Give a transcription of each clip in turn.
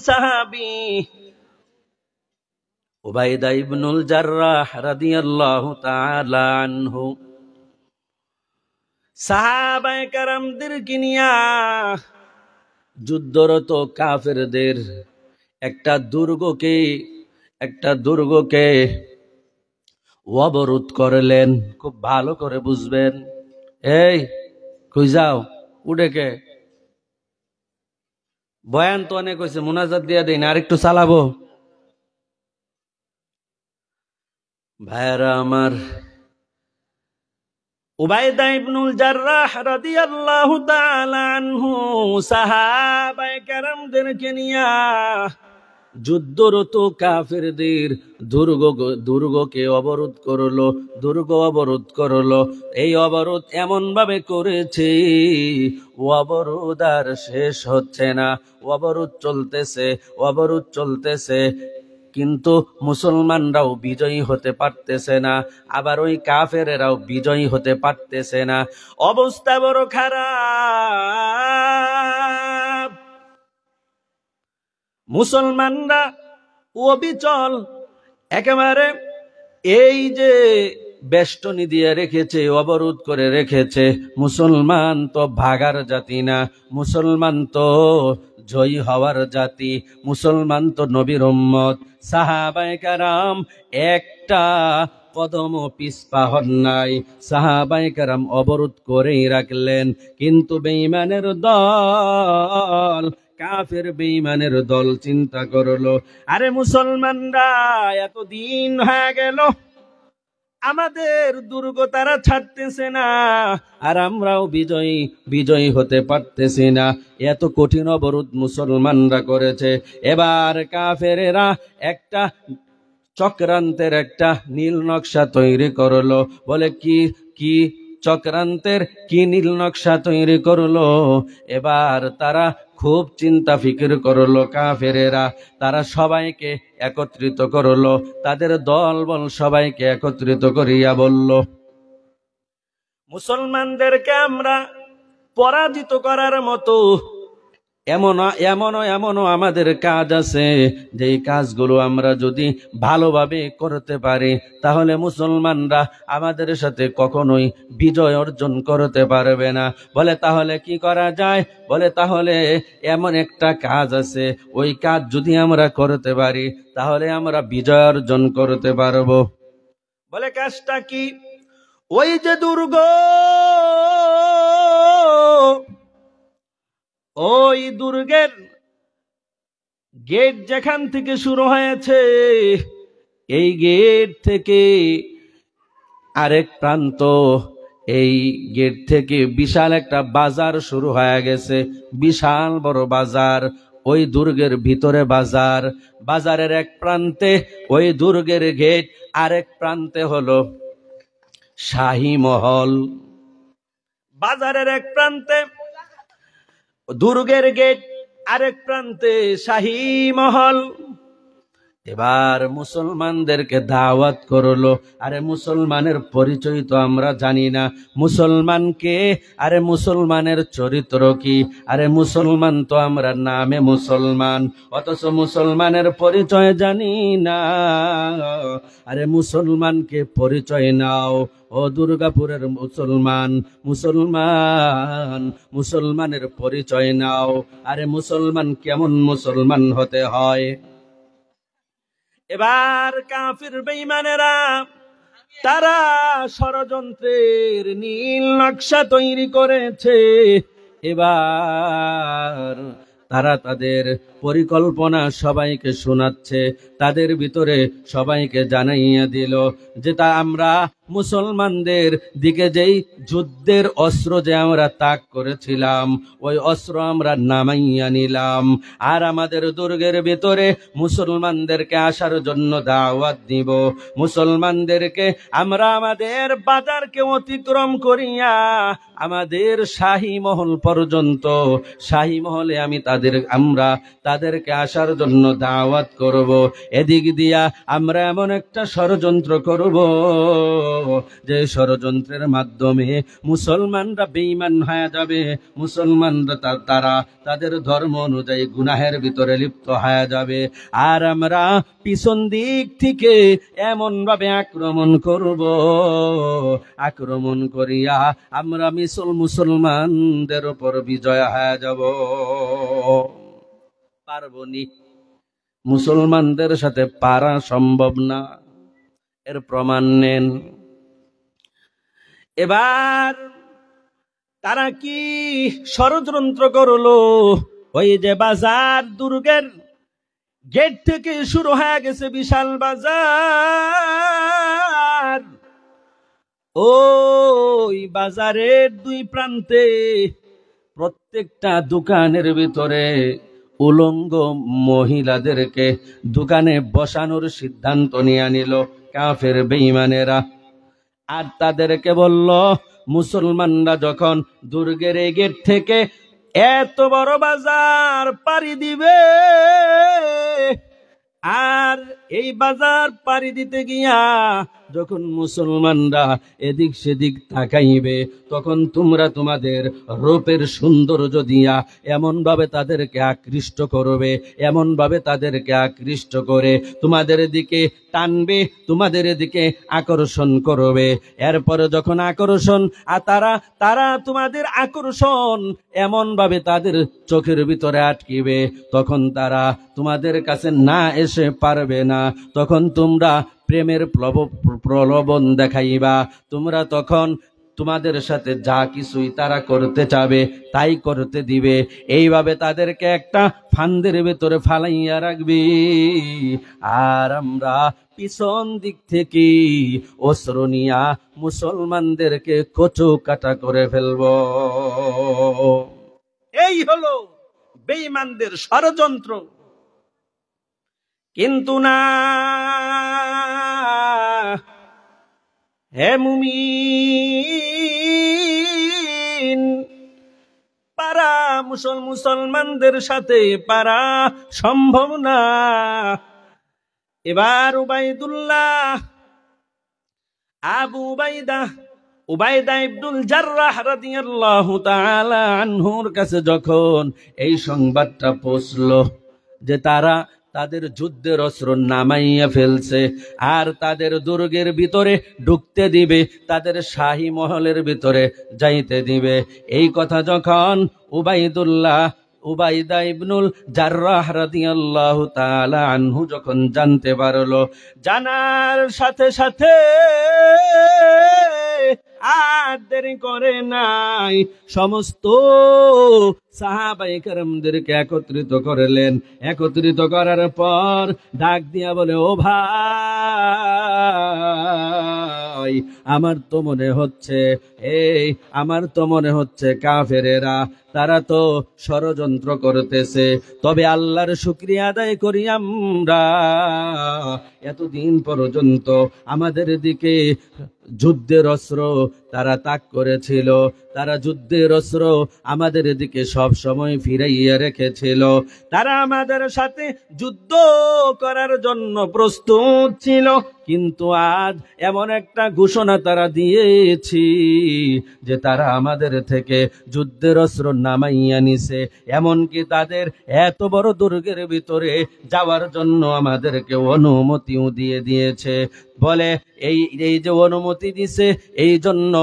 সাহাবী উবাইদা ইবনুল জাররাহ রাদিয়াল্লাহু তাআলা আনহু সাহাবায়ে কেরামদেরকে নিয়া যুদ্ধরত কাফেরদের একটা দুর্গকে অবরোধ করলেন। খুব ভালো করে বুঝবেন। এই কই যাও? উঠেকে বয়ান তো অনেক হয়েছে, মুনাজাত দিয়া দেই না, আরেকটু চালাবো? ভাইরা আমার, উবাইদা ইবনুল জাররাহ রাদিয়াল্লাহু তাআলা আনহু সাহাবায়ে কেরামদেরকে নিয়া যুদ্ধরত কাফেরদের দুর্গকে অবরোধ করলো, দুর্গ অবরোধ করলো। এই অবরোধ এমন ভাবে করেছে, অবরোধ আর শেষ হচ্ছে না, অবরোধ চলতেছে, কিন্তু মুসলমানরাও বিজয়ী হতে পারতেছে না, আবার ওই কাফেরেরাও বিজয়ী হতে পারতেছে না। অবস্থা বড় খারাপ। মুসলমানরা অবিচল, একেবারে এই যে বেষ্টনী দিয়ে রেখেছে, অবরোধ করে রেখেছে। মুসলমান তো ভাগার জাতি না, মুসলমান তো জয়ী হওয়ার জাতি, মুসলমান তো নবীর উম্মত। সাহাবায়ে কেরাম একটা কদম পিছপা হন নাই, সাহাবায়ে কেরাম অবরোধ করেই রাখলেন। কিন্তু বেঈমানের দল, কাফের বেঈমানের দল চিন্তা করলো, আরে মুসলমানরা এতদিন হয়ে গেল আমাদের দুর্গ তারা ছাড়তেছে না, আর আমরাও বিজয়ী হতে পারতেছি না। এত কঠিন অবরোধ মুসলমানরা করেছে। এবার কাফেরেরা একটা চক্রান্তের একটা নীল নকশা তৈরি করলো। বলে কি চক্রান্তের কি নীল নকশা তৈরি করলো? এবার তারা খুব চিন্তা ফিকির করলো কাফেরেরা, তারা সবাইকে একত্রিত করলো, তাদের দলবল সবাইকে একত্রিত করিয়া বলল, মুসলমানদেরকে আমরা পরাজিত করার মতো এমনও আমাদের কাজ আছে, যেই কাজগুলো আমরা যদি ভালোভাবে করতে পারি তাহলে মুসলমানরা আমাদের সাথে কখনোই বিজয় অর্জন করতে পারবে না। বলে তাহলে কি করা যায়? বলে তাহলে এমন একটা কাজ আছে, ওই কাজ যদি আমরা করতে পারি তাহলে আমরা বিজয় অর্জন করতে পারবো। বলে কাজটা কি? ওই যে দুর্গ, ওই দুর্গের গেট যেখান থেকে শুরু হয়েছে, এই গেট থেকে আরেক প্রান্ত, এই গেট থেকে বিশাল একটা বাজার শুরু হয়ে গেছে, বিশাল বড় বাজার। ওই দুর্গের ভিতরে বাজার, বাজারের এক প্রান্তে ওই দুর্গের গেট, আরেক প্রান্তে হলো শাহী মহল। বাজারের এক প্রান্তে দুর্গের গেট, আরেক প্রান্তে শাহী মহল। এবার মুসলমানদেরকে দাওয়াত করলো। আরে মুসলমানের পরিচয় তো আমরা জানি না, মুসলমান কে? আরে মুসলমানের চরিত্র কি? আরে মুসলমান তো আমরা নামে মুসলমান, অথচ মুসলমানের পরিচয় জানি না। আরে মুসলমানকে পরিচয় নাও, ও দুর্গাপুরের মুসলমানের পরিচয় নাও। আরে মুসলমান কেমন মুসলমান হতে হয়? এবার কাফির বেঈমানেরা তারা ষড়যন্ত্রের নীল নকশা তৈরি করেছে। এবার তারা তাদের পরিকল্পনা সবাইকে শোনাচ্ছে, তাদের ভিতরে সবাইকে জানাইয়া দিল যে তা আমরা মুসলমানদের দিকে যেই যুদ্ধের অস্ত্র যে আমরা তাক করেছিলাম, ওই অস্ত্র আমরা নামাইয়া নিলাম, আর আমাদের দুর্গের ভিতরে মুসলমানদেরকে আসার জন্য দাওয়াত দিব। মুসলমানদেরকে আমরা আমাদের বাজারকে অতিক্রম করিয়া আমাদের শাহী মহল পর্যন্ত, শাহী মহলে আমরা তাদেরকে আসার জন্য দাওয়াত করব। এদিক দিয়া আমরা এমন একটা ষড়যন্ত্র করব যে ষড়যন্ত্রের মাধ্যমে মুসলমানরা বেঈমান হয়ে যাবে, মুসলমানরা তারা তাদের ধর্ম অনুযায়ী গুনাহের ভিতরে লিপ্ত হয়ে যাবে। আর আমরা পিছন দিক থেকে এমন ভাবে আক্রমণ করব, আক্রমণ করিয়া আমরা মুসলমানদের উপর বিজয় হয়ে যাব। পারবনি, মুসলমানদের সাথে পারা সম্ভব না। এর প্রমাণ নেন। এবার তারা কি ষড়যন্ত্র করলো, ওই যে বাজার দুর্গের গেট থেকে শুরু হয়ে গেছে বিশাল বাজার, ওই বাজারের দুই প্রান্তে প্রত্যেকটা দোকানের ভিতরে উলঙ্গ মহিলাদেরকে দোকানে বসানোর সিদ্ধান্ত নিয়ে নিল কাফের বেঈমানেরা। আর তাদেরকে বলল, মুসলমানরা যখন দুর্গের এই গেট থেকে এত বড় বাজার পাড়ি দিবে, আর এই বাজার পাড়ি দিতে গিয়া যখন মুসলমানরা এদিক সেদিক তাকাইবে, তখন তোমরা তোমাদের রূপের সৌন্দর্য দিয়া এমন ভাবে তাদেরকে আকৃষ্ট করবে, এমন ভাবে তাদেরকে আকৃষ্ট করে তোমাদের দিকে টানবে, তোমাদের দিকে আকর্ষণ করবে। এরপরে যখন আকর্ষণ তারা তোমাদের আকর্ষণ এমন ভাবে তাদের চোখের ভিতরে আটকিবে, তখন তারা তোমাদের কাছে না এসে পারবে না। তখন তোমরা প্রেমের প্রলোভন দেখাইবা, তোমরা তখন তোমাদের সাথে যা কিছুই তারা করতে চাবে তাই করতে দিবে। এইভাবে তাদেরকে একটা ফান্দের ভেতরে ফালাইয়া রাখবি, আর আমরা পিছন দিক থেকে অস্ত্র নিয়া মুসলমানদেরকে কচু কাটা করে ফেলব। এই হলো বেঈমানদের ষড়যন্ত্র। কিন্তু না, হে মুমিন, পারা মুসলমানদের সাথে পারা সম্ভব না। এবার উবাইদা ইবনুল জাররাহ রাদিয়াল্লাহু তাআলা আনহুর কাছে যখন এই সংবাদটা পৌঁছলো যে তারা তাদের যুদ্ধের অস্ত্র নামাইয়া ফেলছে, আর তাদের দুর্গের ভিতরে ঢুকতে দিবে, তাদের শাহী মহলের ভিতরে যাইতে দিবে, এই কথা যখন উবাইদা ইবনুল জাররাহ রাদিয়াল্লাহু তাআলা আনহু যখন জানতে পারলো, জানার সাথে সাথে আর দেরি করে নাই, সমস্ত সাহাবায়ে কেরামদেরকে একত্রিত করলেন। একত্রিত করার পর ডাক দিয়া বলে, ও ভাই, আমার তো মনে হচ্ছে কাফেরেরা তারা তো ষড়যন্ত্র করতেছে, তবে আল্লাহর শুকরিয়া আদায় করি আমরা এতদিন পর্যন্ত আমাদের দিকে যুদ্ধের অস্ত্র তারা তাক করেছিল, তারা যুদ্ধের অস্ত্র আমাদের দিকে সব সময় ফিরাইয়া রেখেছিল, তারা আমাদের সাথে যুদ্ধ করার জন্য প্রস্তুত ছিল। কিন্তু আজ এমন একটা ঘোষণা তারা দিয়েছি যে তারা আমাদের থেকে যুদ্ধের অস্ত্র নামাইয়া নিছে, এমনকি তাদের এত বড় দুর্গের ভিতরে যাওয়ার জন্য আমাদেরকে অনুমতিও দিয়ে দিয়েছে। বলে এই যে অনুমতি দিছে, এই জন্য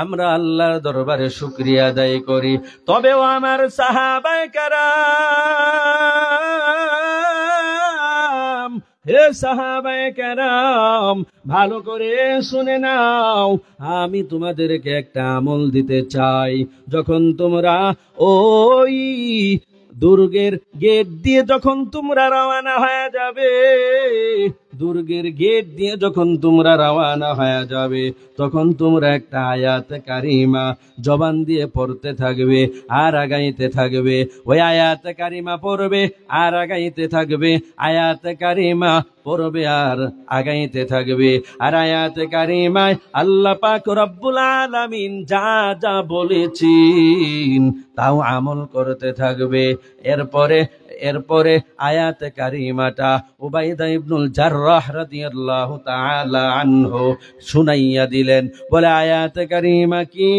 আমরা আল্লাহর দরবারে শুকরিয়া আদায় করি। তবেও আমার সাহাবায়ে কেরাম, হে সাহাবায়ে কেরাম, ভালো করে শুনে নাও, আমি তোমাদেরকে একটা আমল দিতে চাই। যখন তোমরা ওই দুর্গের গেট দিয়ে যখন তোমরা রওনা হয়ে যাবে, দুর্গের গেট দিয়ে যখন তোমরা রওনা হয়ে যাবে, তখন তোমরা একটা আয়াত কারিমা জবান দিয়ে পড়তে থাকবে আর আগাইতে থাকবে। ওই আয়াত কারিমা পড়বে আর আগাইতে থাকবে, আয়াত কারিমা পড়বে আর আগাইতে থাকবে। আর আয়াত কারিমায় আল্লাহ পাক রব্বুল আলামিন যা যা বলেছেন তাও আমল করতে থাকবে। এরপরে এরপরে আয়াতে কারিমাটা উবাইদা ইবনুল জাররাহ রাদিয়াল্লাহু তাআলা আনহু শুনাইয়া দিলেন। বলে আয়াতে কারিমা কি?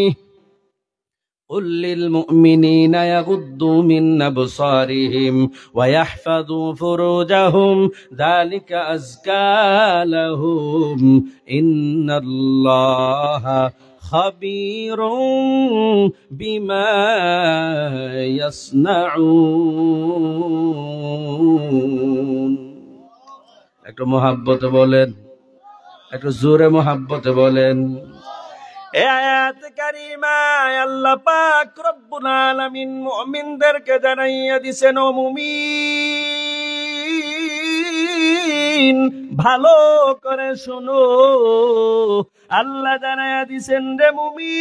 قل للمؤمنين يغضوا من أبصارهم ويحفظوا فروجهم ذلك أزكى لهم إن الله خبير بما يصنعون। একটু মোহাব্বতে বলেন, একটু জোরে মোহাব্বতে বলেন। এই আয়াত কারিমায় আল্লাহ পাক রব্বুল আলামিন মুমিনদেরকে জানাইয়া দিছেন, ও মুমিন ভালো করে শোনো। আল্লাহ জানাইয়া দিছেন, রে মুমিন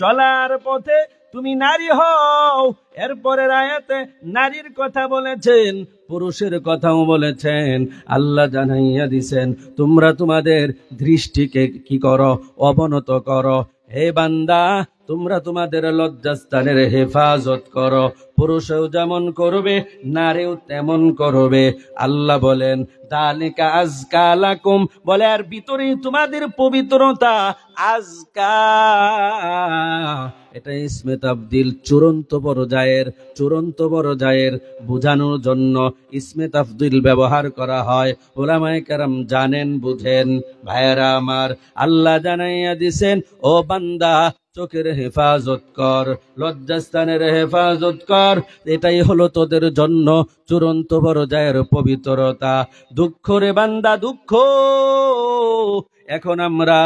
চলার পথে তুমি নারী হও। এরপরের আয়াতে নারীর কথা বলেছেন, পুরুষের কথাও বলেছেন। আল্লাহ জানাইয়া দিছেন, তোমরা তোমাদের দৃষ্টিকে কি করো? অবনত করো। হে বান্দা, তোমরা তোমাদের লজ্জাস্থানের হেফাজত করো। পুরুষও যেমন করবে, নারীও তেমন করবে। আল্লাহ বলেন যালিকা আযকা লাকুম, বলে আর ভিতরেই তোমাদের পবিত্রতা। আযকা এটা ইসমে তাফদীল চূড়ান্ত পর্যায়ের বোঝানোর জন্য ইসমে তাফদীল ব্যবহার করা হয়। উলামায়ে কেরাম জানেন, বুঝেন। ভাইয়েরা আমার, আল্লাহ জানাইয়া দিছেন, ও বান্দা চোখের হেফাজত কর, লজ্জাস্থানের হেফাজত কর। এটাই হলো তোদের জন্য চূড়ান্ত পর্যায়ের পবিত্রতা। দুঃখ রে বান্দা, দুঃখ। এখন আমরা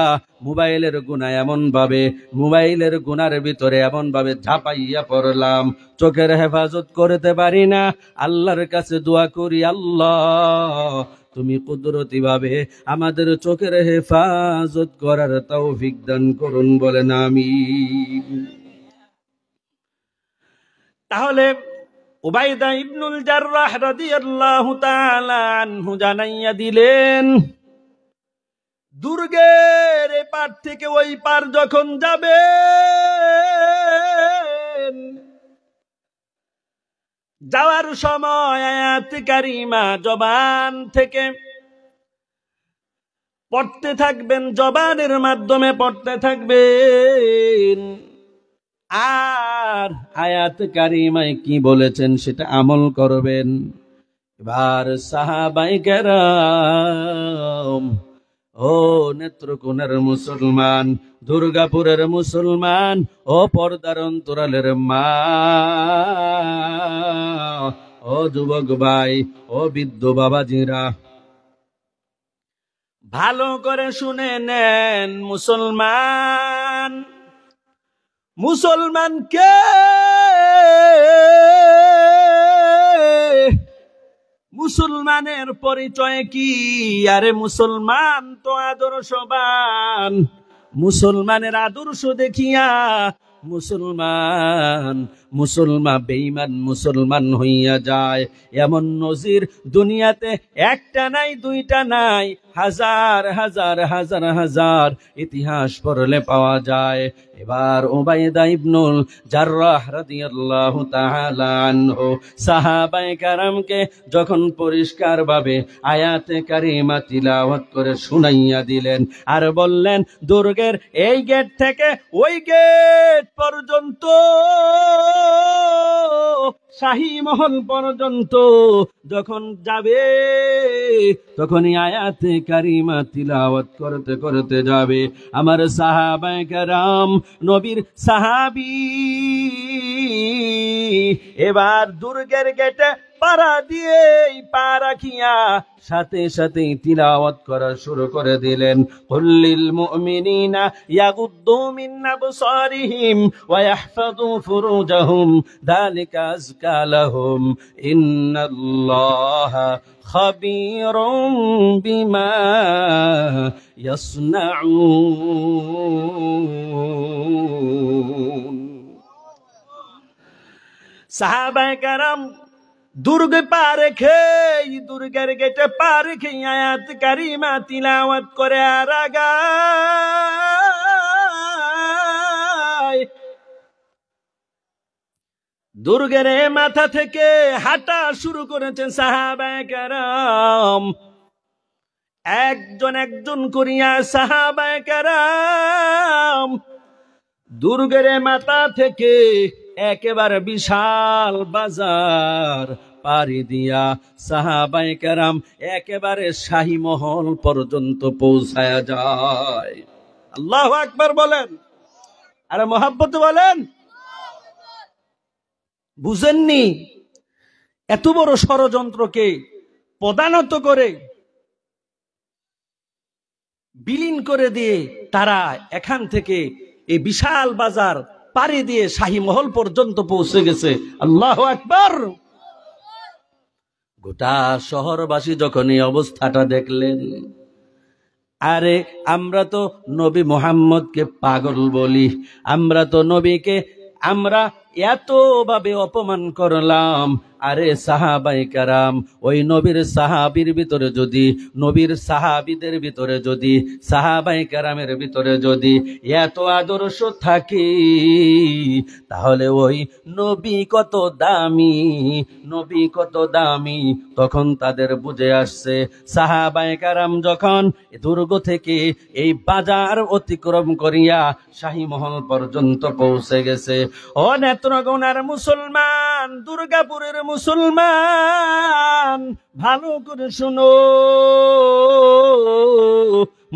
মোবাইলের গুনার ভিতরে এমন ভাবে ঝাঁপাইয়া পড়লাম, চোখের হেফাজত করতে পারি না। আল্লাহর কাছে দোয়া করি, আল্লাহ তুমি কুদরতি ভাবে আমাদের চোখের হেফাজত করার তৌফিক দান করুন, বলেন আমিন। তাহলে উবাইদা ইবনুল জাররাহ রাদিয়াল্লাহু তাআলা আনহু জানাইয়া দিলেন, দুর্গের এ পার থেকে ওই পার যখন যাবে, যাওয়ার সময় আয়াত কারিমা জবান থেকে পড়তে থাকবেন, জবানের মাধ্যমে পড়তে থাকবেন। আর আয়াত কারিমায় কি বলেছেন সেটা আমল করবেন। এবার সাহাবায়ে কেরাম, ও নেত্রকোনার মুসলমান, দুর্গাপুরের মুসলমান, ও পর্দার অন্তরালের মা, ও যুবক ভাই, ও বৃদ্ধ বাবাজিরা, ভালো করে শুনে নেন। মুসলমান কে? মুসলমানের পরিচয় কি? আরে মুসলমান তো আদর্শবান। মুসলমানের আদর্শ দেখিয়া মুসলমান বেঈমান মুসলমান হইয়া যায়, এমন নজির দুনিয়াতে একটা নাই, দুইটা নাই, হাজার হাজার হাজার হাজার ইতিহাস পড়লে পাওয়া যায়। এবার উবাইদা ইবনুল জাররাহ রাদিয়াল্লাহু তাআলা আনহু সাহাবায়ে কেরামকে যখন পরিষ্কারভাবে আয়াতে কারিমা তিলাওয়াত করে শুনাইয়া দিলেন, আর বললেন, দুর্গের এই গেট থেকে ওই গেট পর্যন্ত, শাহী মহল পর্যন্ত যখন যাবে, তখনই আয়াতে কারিমা তিলাওয়াত করতে করতে যাবে। আমার সাহাবায়ে কেরাম, নবীর সাহাবী, এবার দুর্গের গেটে পাড়া দিয়ে পা রাখিয়া সাথে সাথে তিলাওয়াত করা শুরু করে দিলেন। কুল্লিল মুমিনিনা ইয়াগুদ্দু মিন আবসারিহিম ওয়া ইয়াহফাযু ফুরুজাহুম যালিকা আযকা লাহুম ইন্নাল্লাহা খাবীরুম বিমা ইয়াসনাউন। সাহাবায়ে কেরাম দুর্গ পা রেখে, দুর্গের গেটে পা রেখে আয়াত কারিমা তিলাওয়াত করে আর আগায়। দুর্গের মাথা থেকে হাঁটা শুরু করেছেন সাহাবায়ে কেরাম, একজন একজন করিয়া সাহাবায়ে কেরাম দুর্গের মাথা থেকে একেবারে বিশাল বাজার পাড়ি দিয়া সাহাবায়ে কেরাম একেবারে শাহী মহল পর্যন্ত পৌঁছায়া যায়। আল্লাহু আকবার বলেন, আরে মহাব্বত বলেন। বুঝেননি? এত বড় ষড়যন্ত্রকে পদানত করে বিলীন করে দিয়ে তারা এখান থেকে এই বিশাল বাজার পাড়ি দিয়ে শাহী মহল পর্যন্ত পৌঁছে গেছে। আল্লাহু আকবার। গোটা শহরবাসী যখন এই অবস্থাটা দেখলেন, আরে আমরা তো নবী মুহাম্মদকে পাগল বলি, আমরা তো নবীকে আমরা এতভাবে অপমান করলাম, আরে সাহাবায়ে কেরাম ওই নবীর সাহাবীর ভিতরে যদি, নবীর সাহাবীদের ভিতরে যদি, সাহাবায়ে কেরামের ভিতরে যদি এত আদর্শ থাকে, তাহলে ওই নবী কত দামি, নবী কত দামি। তখন তাদের বুঝে আসছে, সাহাবায়ে কেরাম যখন দুর্গ থেকে এই বাজার অতিক্রম করিয়া শাহী মহল পর্যন্ত পৌঁছে গেছে। ও নেত্রকোনার মুসলমান, দুর্গাপুরের মুসলমান, ভালো করে শুনো,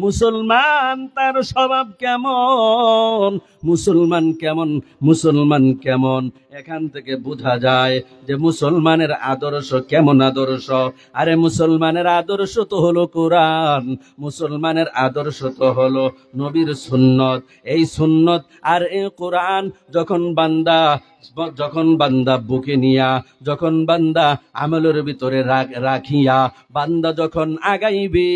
মুসলমান তার স্বভাব কেমন, মুসলমান কেমন, মুসলমান কেমন, এখান থেকে বোঝা যায় যে মুসলমানের আদর্শ কেমন আদর্শ। আরে মুসলমানের আদর্শ তো হলো কোরআন, মুসলমানের আদর্শ তো হলো নবীর সুন্নত। এই সুন্নত আর এই কোরআন যখন বান্দা বুকে নিয়া, যখন বান্দা আমলের ভিতরে রাখিয়া বান্দা যখন আগাইবে,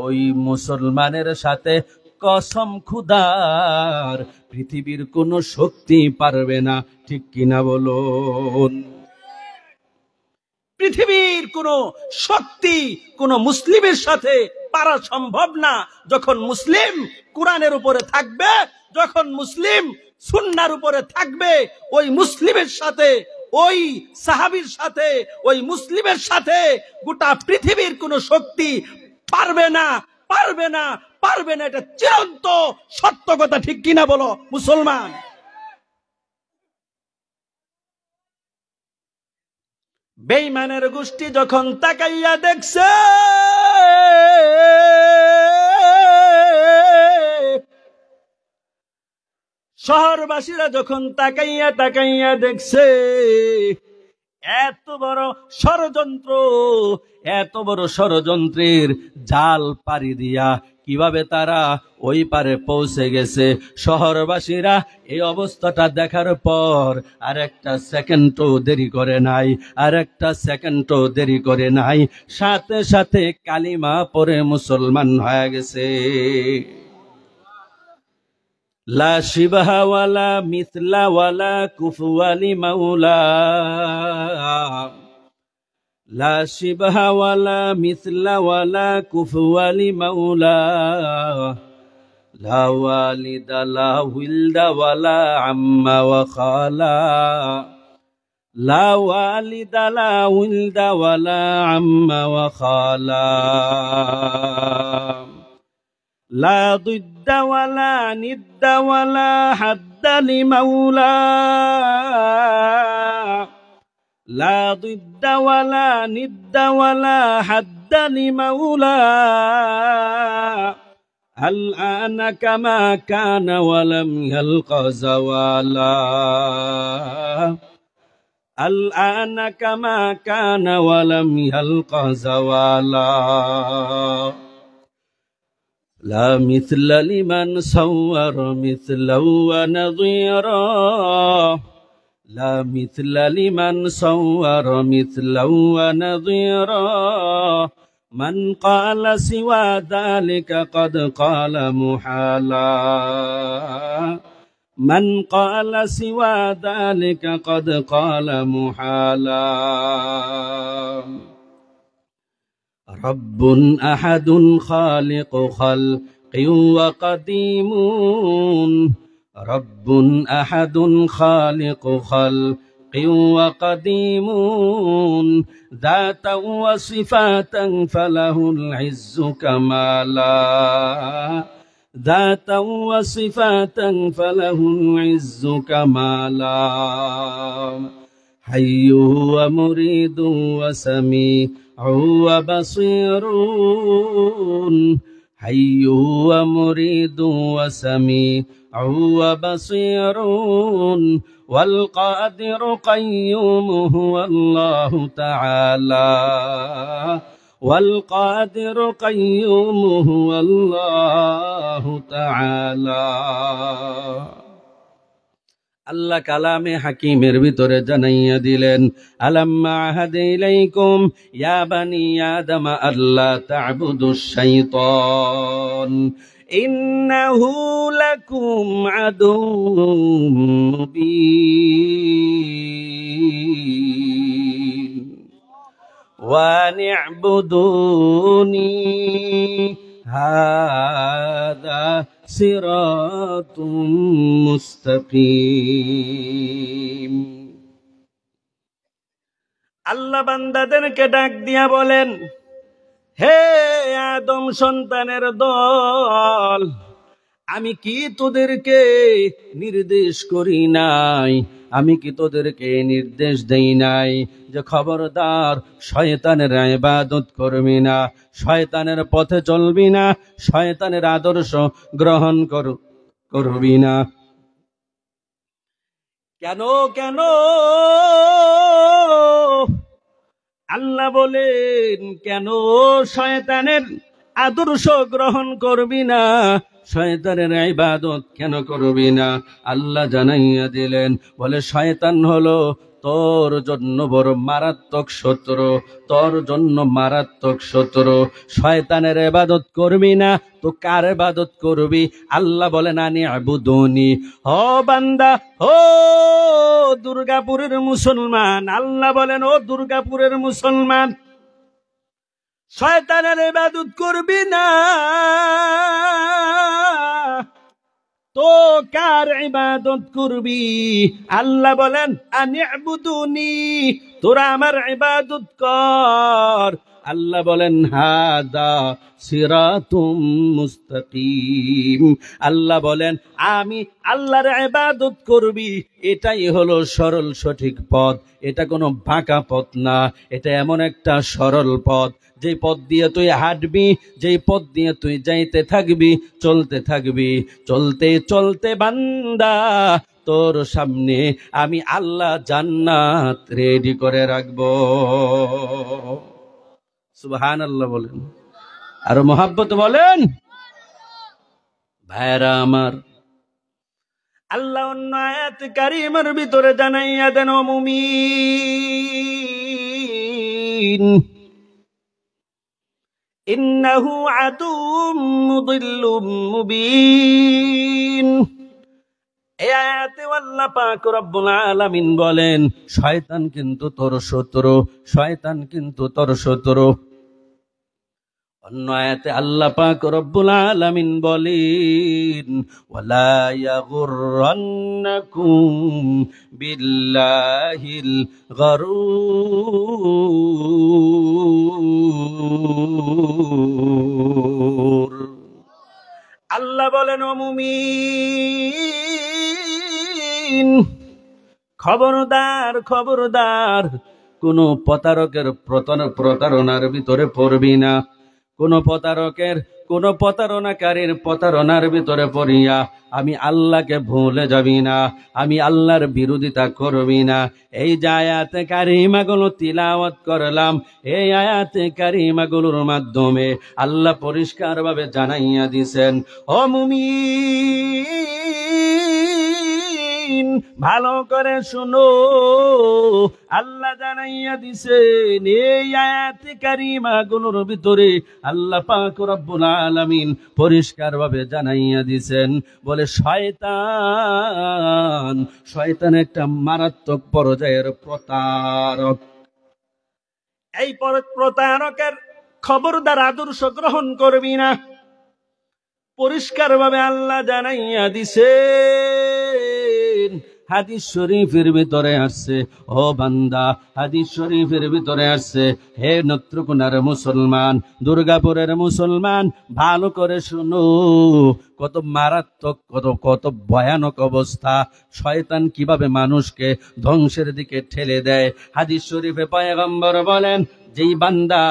ওই মুসলমানের সাথে কসম খুদার পৃথিবীর কোন শক্তি পারবে না। ঠিক কিনা বলুন? পৃথিবীর কোন শক্তি কোন মুসলিমের সাথে পারা সম্ভব না। যখন মুসলিম কোরআনের উপরে থাকবে, যখন মুসলিম সুন্নাহর উপরে থাকবে, ওই মুসলিমের সাথে, ওই সাহাবীর সাথে, ওই মুসলিমের সাথে গোটা পৃথিবীর কোন শক্তি পারবে না, পারবে না, পারবে না। এটা চিরন্ত সত্য কথা। ঠিক কিনা বলো মুসলমান? বেঈমানের গোষ্ঠী যখন তাকাইয়া দেখছে, শহরবাসীরা যখন তাকাইয়া দেখছে, এত বড় ষড়যন্ত্র, এত বড় ষড়যন্ত্রের জাল পাড়ি দিয়া কিভাবে তারা ওই পারে পৌঁছে গেছে, শহরবাসীরা এই অবস্থাটা দেখার পর আর একটা সেকেন্ডও দেরি করে নাই, আর একটা সেকেন্ডও দেরি করে নাই, সাথে সাথে কালিমা পড়ে মুসলমান হয়ে গেছে। লা শিবহা ওয়ালা মিসলা ওয়ালা কুফওয়ালি মাওলা, লা শিবহা ওয়ালা মিসলা ওয়ালা কুফওয়ালি মাওলা, লা ওয়ালিদা লা উইলদা ওয়ালা আম্মা ওয়া খালা, লা ওয়ালিদা লা উইলদা ওয়ালা আম্মা ওয়া খালা, লা দুদ্দা ওয়ালা নিদ্দা ওয়ালা হাদ্দা লিমাওলা, লা দুদ্দা ওয়ালা নিদ্দা ওয়ালা হাদ্দা লিমাওলা, আল আনা কামা কানা ওয়ালাম ইয়ালকা যাওয়ালা, আল আনা কামা কানা ওয়ালাম ইয়ালকা যাওয়ালা, لا مثل لمن صور مثلا ونظيرا، لا مثل لمن صور مثلا ونظيرا، من قال سوى ذلك قد قال محالا، من قال سوى ذلك قد قال محالا، رب أحد خالق خلق وقديم، রব্বুন আহাদুন খালিকু খালকিন ওয়া কাদিমুন যাতাও ওয়া সিফাতান ফালাহুল ইজ্জু কামালা ذاتا وصفاتا فله العز كمالا حي ومريد وسميع وبصير حي ومريد وسميع وبصير والقادر قيوم هو الله تعالى والقادر قيوم هو الله تعالى আল্লাহ কালামে হাকিমের ভিতরে জানাইয়া দিলেন আলাম্মা আহাদে ইলাইকুম ইয়া বানি আদম আল্লা তা'বুদুশ শাইতান ইন্নাহু লাকুম আদুউম মুবিন وأن اعبدوني هذا صراط مستقيم আল্লাহ বান্দাদেরকে ডাক দিয়া বলেন, হে আদম সন্তানের দল, আমি কি তোদেরকে নির্দেশ করি নাই, আমি কি তোদেরকে নির্দেশ দেই নাই যে খবরদার শয়তানের ইবাদত করবি না, শয়তানের পথে চলবি না, শয়তানের আদর্শ গ্রহণ করবি না। কেন কেন আল্লাহ বলেন, কেন শয়তানের আদর্শ গ্রহণ করবি না, শয়তানের ইবাদত কেন করবি না? আল্লাহ জানাইয়া দিলেন, বলে শয়তান হলো তোর জন্য বড় মারাত্মক শত্রু, তোর জন্য মারাত্মক শত্রু। শয়তানের ইবাদত করবি না তো কার ইবাদত করবি? আল্লাহ বলেন আনি আবুদুনি। ও বান্দা, ও দুর্গাপুরের মুসলমান, আল্লাহ বলেন ও দুর্গাপুরের মুসলমান, শয়তানের ইবাদত করবি না তো কার ইবাদত করবি? আল্লাহ বলেন আনি'বুদুনি, তোরা আমার ইবাদত কর। আল্লাহ বলেন হাদা সিরাতুম মুস্তাকিম, আল্লাহ বলেন আমি আল্লাহর ইবাদত করবি, এটাই হলো সরল সঠিক পথ। এটা কোনো বাঁকা পথ না, এটা এমন একটা সরল পথ, যে পথ দিয়ে তুই হাঁটবি, যেই পথ দিয়ে তুই যাইতে থাকবি, চলতে থাকবি, চলতে চলতে বান্দা তোর সামনে আমি আল্লাহ জান্নাত রেডি করে রাখবো। সুবহানাল্লাহ বলেন, আর মোহাব্বত বলেন। ভাইরা আমার, আল্লাহ অন্য আয়াত কারিমার ভিতরে জানাইয়া দেন, ও মুমিন ইন্নাহু আদুউম মুদিল্লুম মুবিন। এই আয়াতে আল্লাহ পাক রব্বুল আলামিন বলেন, শয়তান কিন্তু তোর শত্রু, শয়তান কিন্তু তোর শত্রু। অন্য আয়াতে আল্লাহ পাক রব্বুল আলামিন বলেন, ওয়ালা ইয়াগুররান্নাকুম বিল্লাহিল গারুর। আল্লাহ বলেন, ও মুমিন, খবরদার খবরদার, কোন প্রতারকের প্রতারণার ভিতরে পড়বি না, কোন প্রতারকের, কোন প্রতারণাকারীর প্রতারণার ভিতরে পড়িয়া আমি আল্লাহকে ভুলে যাবি না, আমি আল্লাহর বিরোধিতা করবি না। এই যে আয়াতে কারিমাগুলো তিলাওয়াত করলাম, এই আয়াতে কারিমাগুলোর মাধ্যমে আল্লাহ পরিষ্কার ভাবে জানাইয়া দিছেন, ও মুমিন ভালো করে শুনো, আল্লাহ জানাইয়া দিছেন এই আয়াতে কারিমাগুলোর ভিতরে আল্লাহ পাক রব্বুল আলামিন পরিষ্কার ভাবে জানাইয়া দিছেন, বলে শয়তান, শয়তান একটা মারাত্মক পর্যায়ের প্রতারক। এই প্রতারকের খবরদার আদর্শ গ্রহণ করবি না। পরিষ্কার ভাবে আল্লাহ জানাইয়া দিছেন। হাদিস শরীফের ভিতরে আসছে, ও বান্দা, হাদিস শরীফের ভিতরে আসছে, হে নেত্রকোনার মুসলমান, দুর্গাপুরের মুসলমান, ভালো করে শুনো, কত মারাত্মক, কত ভয়ানক অবস্থা, শয়তান কিভাবে মানুষকে ধ্বংসের দিকে ঠেলে দেয়। হাদিস শরীফে পয়গম্বর বলেন, যেই বান্দা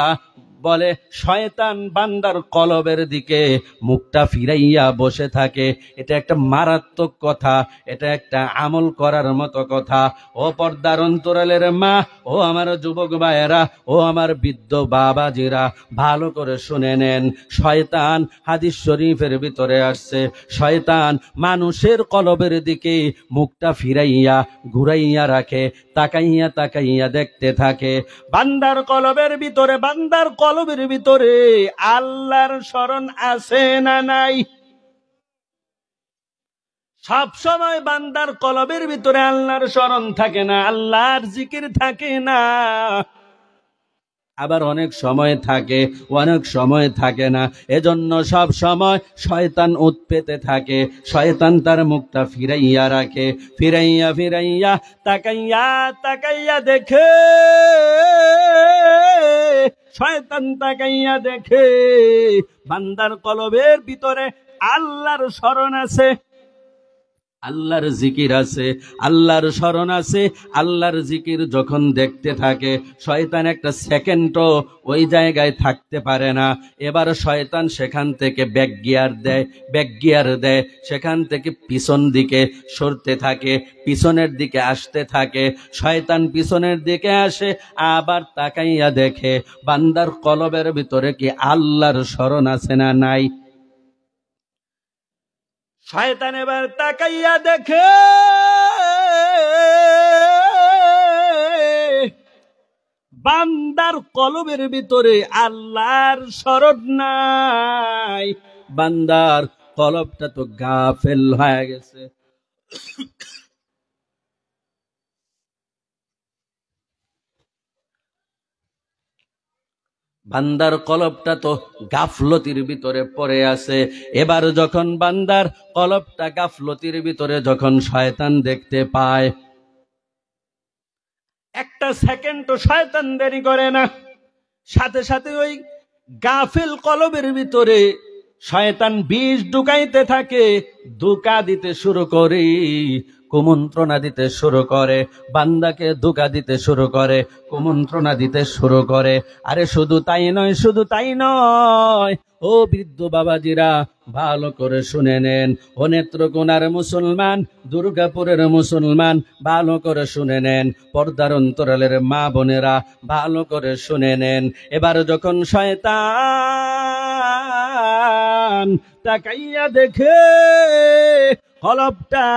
বলে শয়তান বান্দার কলবের দিকে মুখটা ফিরাইয়া বসে থাকে, এটা একটা মারাত্মক কথা, এটা একটা আমল করার মতো কথা। ও পর্দার অন্তরালের মা, ও আমার যুবক ভাইয়েরা, ও আমার বৃদ্ধ বাবাজিরা, ভালো করে শুনে নেন। শয়তান, হাদিস শরীফের ভিতরে আসছে, শয়তান মানুষের কলবের দিকে মুখটা ফিরাইয়া ঘুরাইয়া রাখে, তাকাইয়া তাকাইয়া দেখতে থাকে। বান্দার কলবের ভিতরে, বান্দার কলবের ভিতরে আল্লাহর স্মরণ আছে না নাই? সব সময় বান্দার কলবের ভিতরে আল্লাহর স্মরণ থাকে না, আল্লাহর জিকির থাকে না। আবার অনেক সময় থাকে, অনেক সময় থাকে না। এজন্য সব সময় শয়তান উৎপেতে থাকে, শয়তান তার মুখটা ফিরাইয়া রাখে, ফিরাইয়া ফিরাইয়া তাকাইয়া তাকাইয়া দেখে, শয়তান তাকাইয়া দেখে বান্দার কলবের ভিতরে আল্লাহর স্মরণ আছে, আল্লাহর জিকির আছে, আল্লাহর স্মরণ আছে। আল্লাহর জিকির যখন দেখতে থাকে, শয়তান একটা সেকেন্ডও ওই জায়গায় থাকতে পারে না। এবার শয়তান সেখান থেকে ব্যাক গিয়ার দেয়, সেখান থেকে পিছন দিকে সরতে থাকে, পিছনের দিকে আসতে থাকে। শয়তান পিছনের দিকে আসে, আবার তাকাইয়া দেখে বান্দার কলবের ভিতরে কি আল্লাহর স্মরণ আছে না নাই। শয়তান এবার তাকাইয়া দেখে বান্দার কলবের ভিতরে আল্লাহর স্মরণ নাই, বান্দার কলবটা তো গাফেল হয়ে গেছে। বান্দার কলবটা তো গাফলতির ভিতরে পড়ে আছে। এবার যখন বান্দার কলবটা গাফলতির ভিতরে যখন শয়তান দেখতে পায়, একটা সেকেন্ডও শয়তান দেরি করে না, সাথে সাথে ওই গাফিল কলবের ভিতরে শয়তান বিষ ঢুকাইতে থাকে, ধোঁকা দিতে শুরু করে, কুমন্ত্রণা দিতে শুরু করে, বান্দাকে ধোঁকা দিতে শুরু করে, কুমন্ত্রণা দিতে শুরু করে। আরে শুধু তাই নয়, শুধু তাই নয়, ও বৃদ্ধ বাবাজিরা, ভালো করে শুনে নেন। ও নেত্রকোনার মুসলমান, দুর্গাপুরের মুসলমান, ভালো করে শুনে নেন। পর্দার অন্তরালের মা বোনেরা, ভালো করে শুনে নেন। এবার যখন শয়তান তাকাইয়া দেখে কলবটা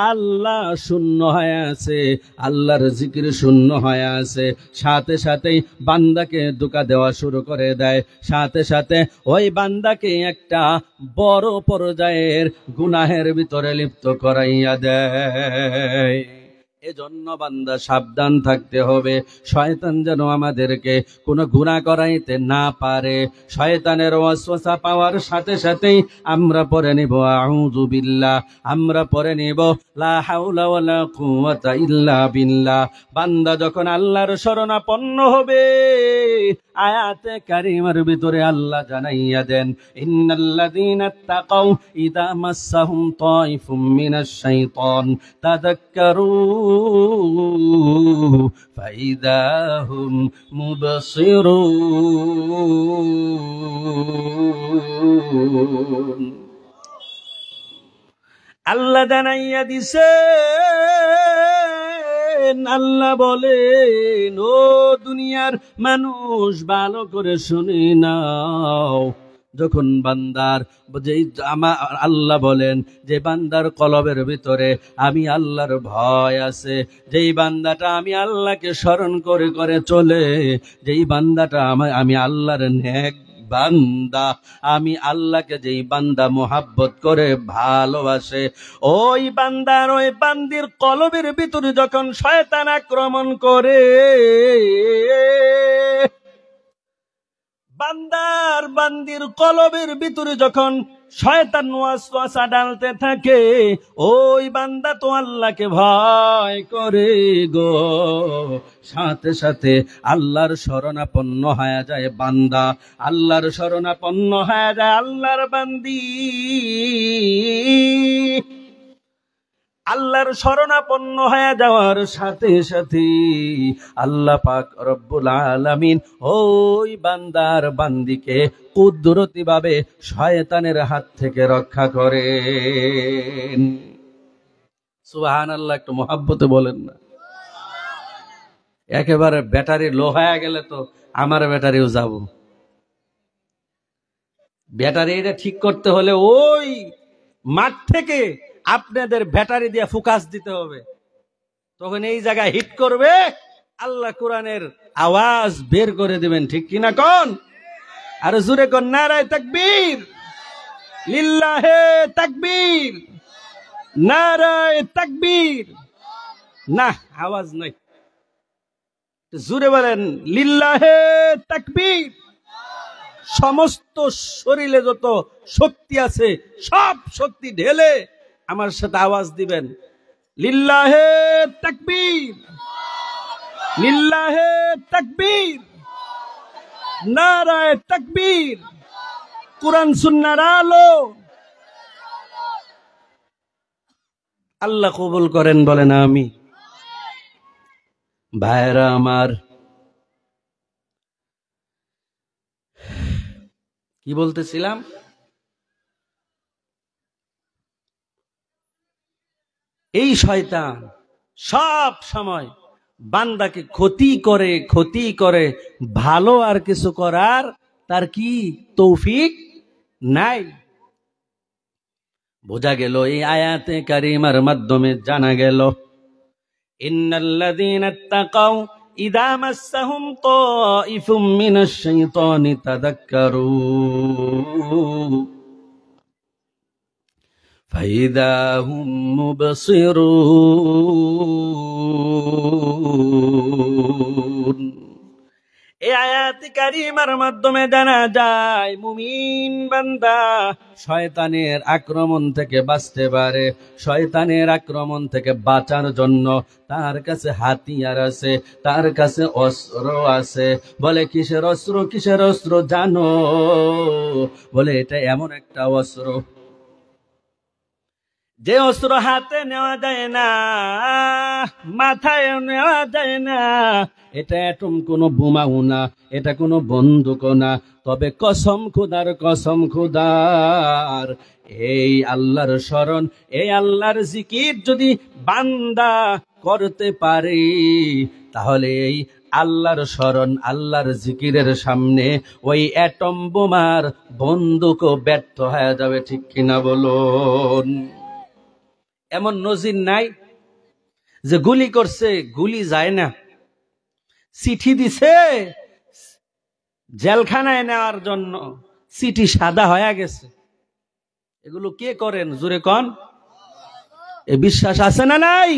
আল্লাহ শূন্য হয়ে আছে, আল্লাহর জিকির শূন্য হয়ে আছে, সাথে সাথেই বান্দাকে ধোঁকা দেওয়া শুরু করে দেয়, সাথে সাথে ওই বান্দাকে একটা বড় পর্যায়ের গুনাহের ভিতরে লিপ্ত করাইয়া দেয়। এজন্য বান্দা সাবধান থাকতে হবে, শয়তান যেন আমাদেরকে কোনো গুনাহ করাইতে না পারে। শয়তানের ওয়াসওয়াসা পাওয়ার সাথে সাথেই আমরা পড়ে নিব আউযু বিল্লাহ, আমরা পড়ে নিব লা হাওলা ওয়ালা কুওয়াতা ইল্লা বিল্লাহ। বান্দা যখন আল্লাহর শরণাপন্ন হবে, আয়াতে কারিমার ভিতরে আল্লাহ জানাইয়া দেন, ইন্নাল্লাযীনা তাকাউ ইযা মাসসাহুম তাইফুম মিনাশ শাইতান তাযাক্কারু ফাইযা হুম মুবসিরুন। আল্লাহ জানাইয়া দিছেন, আল্লাহ বলেন, ও দুনিয়ার মানুষ, ভালো করে শুনে নাও। যখন বান্দার আল্লাহ বলেন যে বান্দার কলবের ভিতরে আমি আল্লাহর ভয় আছে, যেই বান্দাটা আমি আল্লাহকে স্মরণ করে করে চলে, যেই বান্দাটা আমি আল্লাহর নেক বান্দা, আমি আল্লাহকে যেই বান্দা মোহাব্বত করে ভালোবাসে, ওই বান্দার ওই বান্দির কলবের ভিতরে যখন শয়তান আক্রমণ করে, বান্দার বান্দির কলবের ভিতরে যখন শয়তান ওয়াসওয়াসা ডালতে থাকে, ওই বান্দা তো আল্লাহকে ভয় করে গো, সাথে সাথে আল্লাহর শরণাপন্ন হয়ে যায় বান্দা, আল্লাহর শরণাপন্ন হয়ে যায় আল্লাহর বান্দি। আল্লাহর শরণাপন্ন হয়ে যাওয়ার সাথে সাথে আল্লাহ পাক রব্বুল আলামিন ওই বান্দার বান্দিকে কুদরতি ভাবে শয়তানের হাত থেকে রক্ষা করেন। সুবহানাল্লাহ, একটু মহাব্বতে বলেন না। একেবারে ব্যাটারি লো হয়ে গেলে তো আমার ব্যাটারিও যাব। ব্যাটারি এটা ঠিক করতে হলে ওই মাঠ থেকে আপনাদের ব্যাটারি দিয়ে ফোকাস দিতে হবে, তখন এই জায়গায় হিট করবে, আল্লাহ কোরআনের আওয়াজ বের করে দিবেন। ঠিক কিনা কোন? আর জোরে কোন নারায়ে তাকবীর, লিল্লাহে তাকবীর, নারায়ে তাকবীর। না, আওয়াজ নাই, জোরে বলেন লিল্লাহে তাকবীর। সমস্ত শরীরে যত শক্তি আছে সব শক্তি ঢেলে আমার সাথে আওয়াজ দিবেন, লিল্লাহে তাকবীর, লিল্লাহে তাকবীর, নারায়ে তাকবীর। কুরআন সুন্নাহর আলো। আল্লাহ কবুল করেন, বলেন আমিন। ভাইরা আমার, কি বলতেছিলাম? এই শয়তান সব সময় বান্দাকে ক্ষতি করে, ভালো আর কিছু করার তার কি তৌফিক নাই। বোঝা গেল এই আয়াতে কারিমার মাধ্যমে, জানা গেল ইন্নাল্লাযীনা ইত্তাকাউ ইযা মাসসাহুম তাইফুম মিনাশ শাইতানি তাযাক্কারু ফাইদা হুম মুবসিরুন। এই আয়াতে কারিমার মাধ্যমে জানা যায় মুমিন বান্দা শয়তানের আক্রমণ থেকে বাঁচতে পারে। শয়তানের আক্রমণ থেকে বাঁচার জন্য তার কাছে হাতিয়ার আছে, তার কাছে অস্ত্র আছে। বলে কিসের অস্ত্র? কিসের অস্ত্র জানো? বলে এটা এমন একটা অস্ত্র যে অস্ত্র হাতে নেওয়া যায় না, মাথায় নেওয়া যায় না। এটা এটম কোনো বোমাও না, এটা কোনো বন্দুকও না। তবে কসম খুদার এই আল্লাহর শরণ, এই আল্লাহর জিকির যদি বান্দা করতে পারে, তাহলে এই আল্লাহর শরণ, আল্লাহর জিকিরের সামনে ওই অ্যাটম বোমার বন্দুকও ব্যর্থ হয়ে যাবে। ঠিক কিনা বলুন? এমন নজির নাই যে গুলি করছে, গুলি যায় না, চিঠি দিছে জেলখানায় নেওয়ার জন্য, চিঠি সাদা হয়ে গেছে। এগুলো কে করেন? জোরে কন। এ বিশ্বাস আছে না নাই?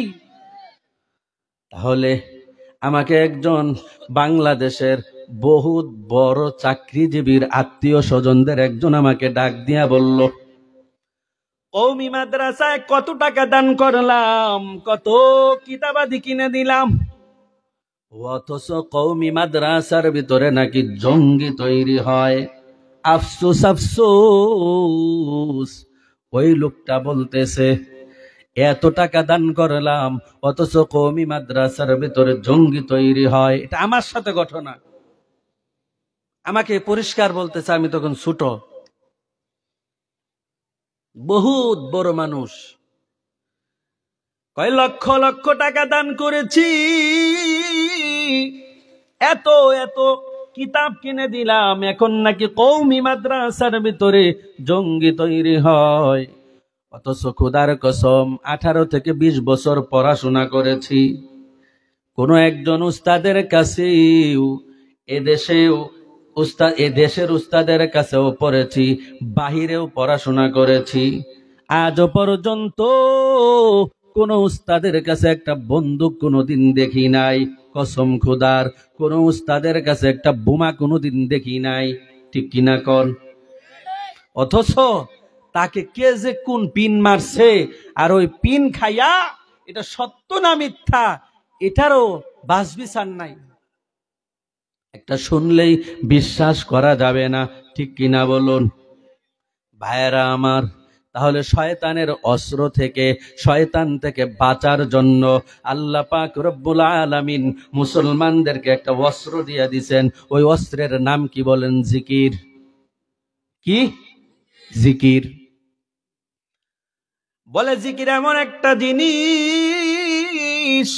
তাহলে আমাকে একজন বাংলাদেশের বহুত বড় চাকরিজীবীর আত্মীয় স্বজনদের একজন আমাকে ডাক দিয়া বলল, কওমি মাদ্রাসায় কত টাকা দান করলাম, কত কিতাবাদি কিনে দিলাম, অথচ কওমি মাদ্রাসার ভিতরে নাকি জঙ্গি তৈরি হয়। আফসোস আফসোস, ওই লোকটা বলতেছে এত টাকা দান করলাম অথচ কওমি মাদ্রাসার ভিতরে জঙ্গি তৈরি হয়। এটা আমার সাথে ঘটনা। আমাকে পরিষ্কার বলতেছে, আমি তখন ছোট, বহুত বড় মানুষ, কয় লক্ষ লক্ষ টাকা দান করেছি, এত এত কিতাব কিনে দিলাম, এখন নাকি কওমি মাদ্রাসার ভিতরে জঙ্গি তৈরি হয়। অথচ খোদার কসম 18 থেকে 20 বছর পড়াশোনা করেছি। কোন একজন উস্তাদের কাছেও, এদেশের উস্তাদের কাছেও পড়েছি, বাহিরেও পড়াশোনা করেছি। আজও পর্যন্ত কোন উস্তাদের কাছে একটা বন্দুক কোনোদিন দেখি নাই, কসম খোদার কোন উস্তাদের কাছে একটা বোমা কোনোদিন দেখি নাই, ঠিক কিনা কোন? অথচ তাকে কে যে কোন পিন মারছে, আর ওই পিন খাইয়া এটা সত্য না মিথ্যা এটারও বাস বিচার নাই, একটা শুনলেই বিশ্বাস করা যাবে না, ঠিক কিনা বলুন ভাইয়েরা আমার। তাহলে শয়তানের অস্ত্র থেকে, শয়তান থেকে বাঁচার জন্য আল্লাহ পাক রব্বুল আলামিন মুসলমানদেরকে একটা অস্ত্র দিয়ে দিয়েছেন। ওই অস্ত্রের নাম কি বলেন? জিকির। কি? জিকির। বলে জিকির এমন একটা জিনিস,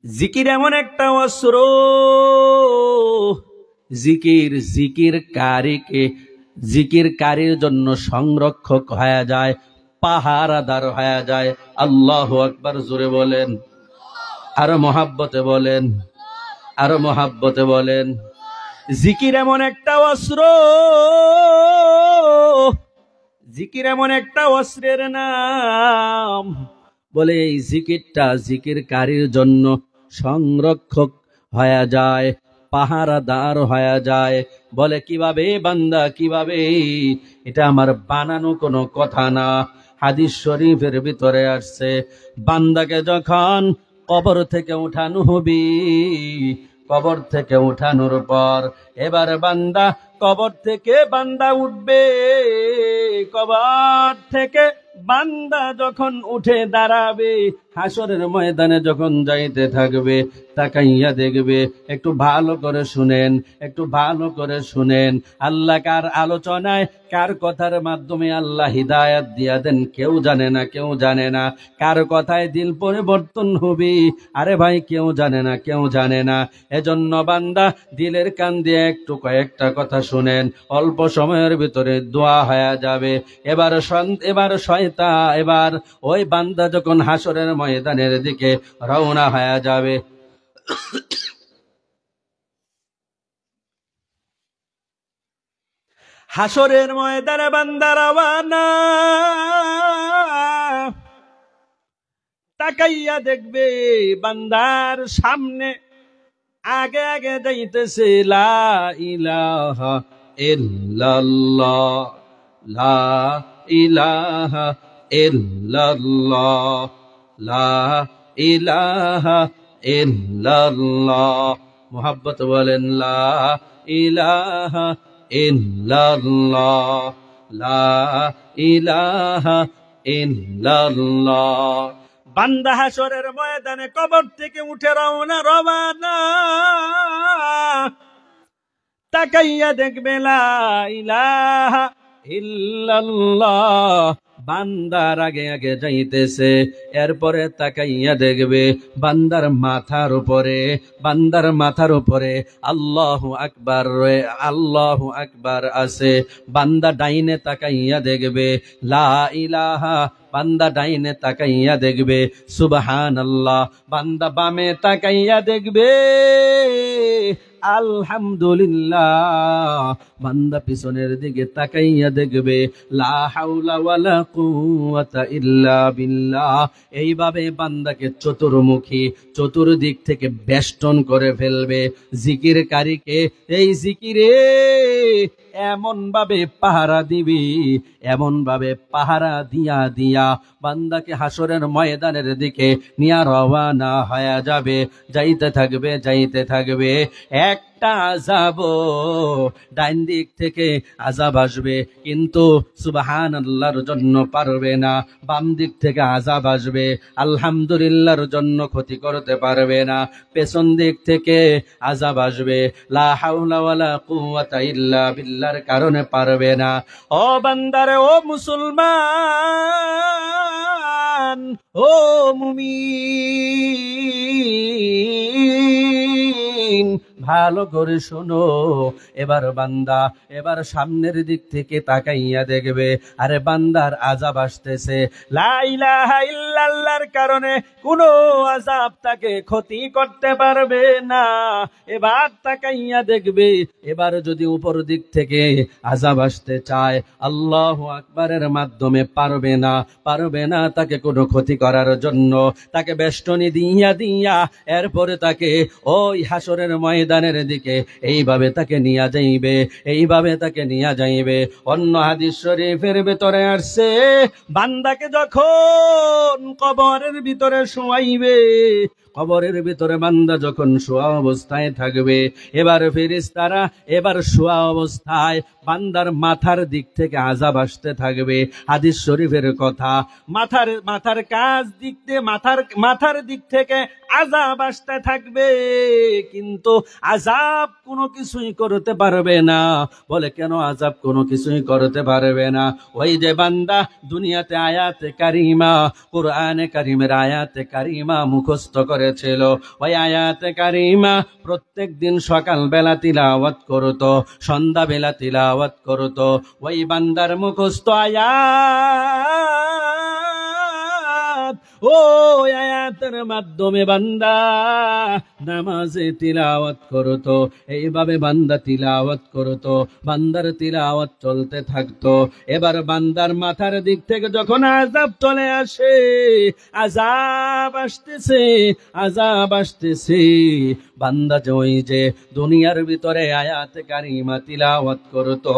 জিকির এমন একটা অস্ত্র, জিকির জিকির কারীকে, জিকির কারীর জন্য সংরক্ষক হয়ে যায়, পাহারাদার হয়ে যায়। আল্লাহু আকবার, জোরে বলেন, আরো মহাব্বতে বলেন, আরো মহাব্বতে বলেন। জিকির এমন একটা অস্ত্র, জিকির এমন একটা অস্ত্রের নাম, বলে এই জিকিরটা জিকির কারীর জন্য সংরক্ষক হয়ে যায়, পাহারাদার হয়ে যায়। বলে কিভাবে বান্দা, কিভাবে? এটা আমার বানানো কোনো কথা না, হাদিস শরীফের ভিতরে আসছে। বান্দাকে যখন কবর থেকে উঠানো হবে, কবর থেকে উঠানোর পর এবার বান্দা, কবর থেকে বান্দা উঠবে, কবর থেকে বান্দা যখন উঠে দাঁড়াবে, হাসরের ময়দানে যখন যাইতে থাকবে, তাকাইয়া দেখবে। একটু ভালো করে শুনেন, একটু ভালো করে শুনেন। আল্লাহ কার আলোচনায়, কার কথার মাধ্যমে আল্লাহ হিদায়াত দিয়া দেন কেউ জানে না, কেউ জানে না। কার কথায় দিল পরিবর্তন হবে, আরে ভাই কেউ জানে না, কেউ জানে না। এজন্য বান্দা দিলের কান দিয়ে একটু কয়েকটা কথা শুনেন, অল্প সময়ের ভিতরে দোয়া হয়ে যাবে। এবার এবার ওই বান্দা যখন হাসরের ময়দানের দিকে রওনা হয়ে যাবে, হাসরের ময়দানে বান্দা রওনা, তাকাইয়া দেখবে বান্দার সামনে আগে আগে যাইতেছে লা ইলাহা ইল্লাল্লাহ, লা ইলাহা ইল্লাল্লাহ, লা ইলাহা ইল্লাল্লাহ। মুহাব্বত বলেন, লা ইলাহা ইল্লাল্লাহ, লা ইলাহা ইল্লাল্লাহ। বান্দা হাসরের ময়দানে কবর থেকে উঠে রওনা, তাকাইয়া দেখবে লা ইলাহা ইল্লাল্লাহ, বান্দার আগে আগে যাইতেছে। এরপরে তাকাইয়া দেখবে বান্দার মাথার উপরে, বান্দার মাথার উপরে আল্লাহু আকবার, আল্লাহু আকবার আছে। বান্দা ডাইনে তাকাইয়া দেখবে লা ইলাহা, বান্দা ডাইনে তাকাইয়া দেখবে সুবহানাল্লাহ, বান্দা বামে তাকাইয়া দেখবে আলহামদুলিল্লাহ, বান্দা পিছনের দিকে তাকাইয়া দেখবে লা হাওলা ওয়ালা কুওয়াতা ইল্লা বিল্লাহ। এইভাবে বান্দাকে চতুর্মুখী, চতুর্দিক থেকে বেষ্টন করে ফেলবে। জিকিরকারীকে এই জিকিরে এমন ভাবে পাহারা দিবি, এমন ভাবে পাহারা দিয়া দিয়া বান্দাকে হাসরের ময়দানের দিকে নিয়া রওয়ানা হয়ে যাবে। যাইতে থাকবে, যাইতে থাকবে। একটা আযাব, ডাইন দিক থেকে আযাব আসবে, কিন্তু সুবহানাল্লাহর জন্য পারবে না। বাম দিক থেকে আযাব আসবে, আলহামদুলিল্লাহর জন্য ক্ষতি করতে পারবে না। পেছন দিক থেকে আযাব আসবে, লা হাওলা ওয়ালা কুওয়াতা ইল্লা বিল্লাহর কারণে পারবে না। ও বান্দারে, ও মুসলমান, ও মুমিন ভালো করে শোনো। এবার বান্দা এবার সামনের দিক থেকে তাকাইয়া দেখবে, আরে বান্দার আযাব আসতেছে। লা ইলাহা ইল্লাল্লাহর কারণে কোনো আযাব তাকে ক্ষতি করতে পারবে না। এবার তাকাইয়া দেখবে, এবার যদি উপর দিক থেকে আযাব আসতে চায়, আল্লাহু আকবারের মাধ্যমে পারবে না তাকে কোনো ক্ষতি করার জন্য। তাকে বেষ্টনী দিয়া দিয়া এরপরে তাকে ওই হাসরের ময়দানের দিকে এইভাবে তাকে নিয়ে যাইবে। অন্য হাদিস শরীফের ভিতরে আসছে, বান্দাকে যখন কবরের ভিতরে শোয়াইবে, কবরের ভিতরে বান্দা যখন শোয়া অবস্থায় থাকবে, এবার ফেরেশতারা এবার শোয়া অবস্থায় বান্দার মাথার দিক থেকে আযাব আসতে থাকবে। হাদিস শরীফের কথা, মাথার দিক থেকে আযাব আসতে থাকবে, কিন্তু আযাব কোনো কিছুই করতে পারবে না। বলে কেন আযাব কোনো কিছুই করতে পারবে না? ওই যে বান্দা দুনিয়াতে আয়াতে কারিমা, কুরআনে কারিমের আয়াতে কারিমা মুখস্থ করেছিল, ওই আয়াতে কারিমা প্রত্যেক দিন সকাল বেলা তিলাওয়াত করতো, সন্ধ্যা বেলা তিলাওয়াত করতো। ওই বান্দার মুখস্থ আয়াত, ও আয়াতের মাধ্যমে বান্দা নামাজে তিলাওয়াত করতো। এইভাবে বান্দা তিলাওয়াত করতো, বান্দার তিলাওয়াত চলতে থাকতো। এবার বান্দার মাথার দিক থেকে যখন আযাব চলে আসে, আযাব আসতেছে, বান্দা যে ওই যে দুনিয়ার ভিতরে আয়াতে কারিমা তিলাওয়াত করতো,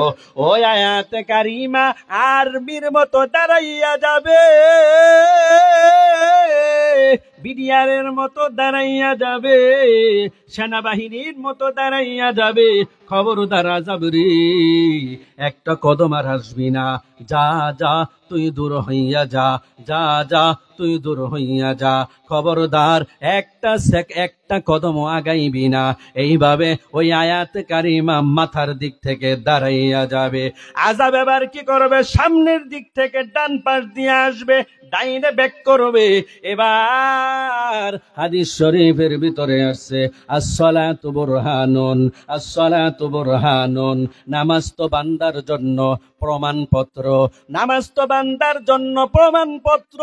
ওই আয়াতে কারিমা আরবির মতো দাঁড়াইয়া যাবে, বিডিআরের মতো দাঁড়াইয়া যাবে, সেনাবাহিনীর মতো দাঁড়াইয়া যাবে। খবরদার আযাব রে, একটা কদম আর আসবি না, যা তুই দূর হইয়া যা তুই দূর হইয়া যা। খবরদার একটা কদম আগাইবি না। এইভাবে ওই আয়াত কারিমা মাথার দিক থেকে দাঁড়াইয়া যাবে। আযাব এবার কি করবে? সামনের দিক থেকে ডান পাশ দিয়ে আসবে, ডাইনে ব্যাক করবে। এবার হাদিস শরীফের ভিতরে আসছে, আসসালাতু বুরহানুন, নামাজ তো বান্দার জন্য প্রমাণপত্র, নামাজ তো বান্দার জন্য প্রমাণপত্র।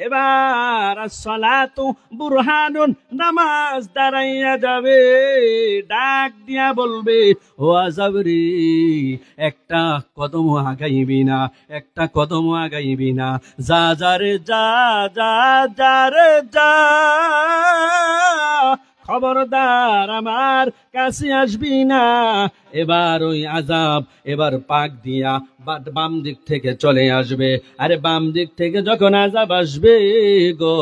এবার আসসালাতু বুরহানুন, নামাজ দাঁড়াইয়া যাবে, ডাক দিয়া বলবে, ও আযাব রে, একটা কদম আগাইবি না, যা রে যা, খবরদার আমার কাছে আসবি না। এবার ওই আযাব এবার পাক দিয়া বাম দিক থেকে চলে আসবে। আরে বাম দিক থেকে যখন আযাব আসবে গো,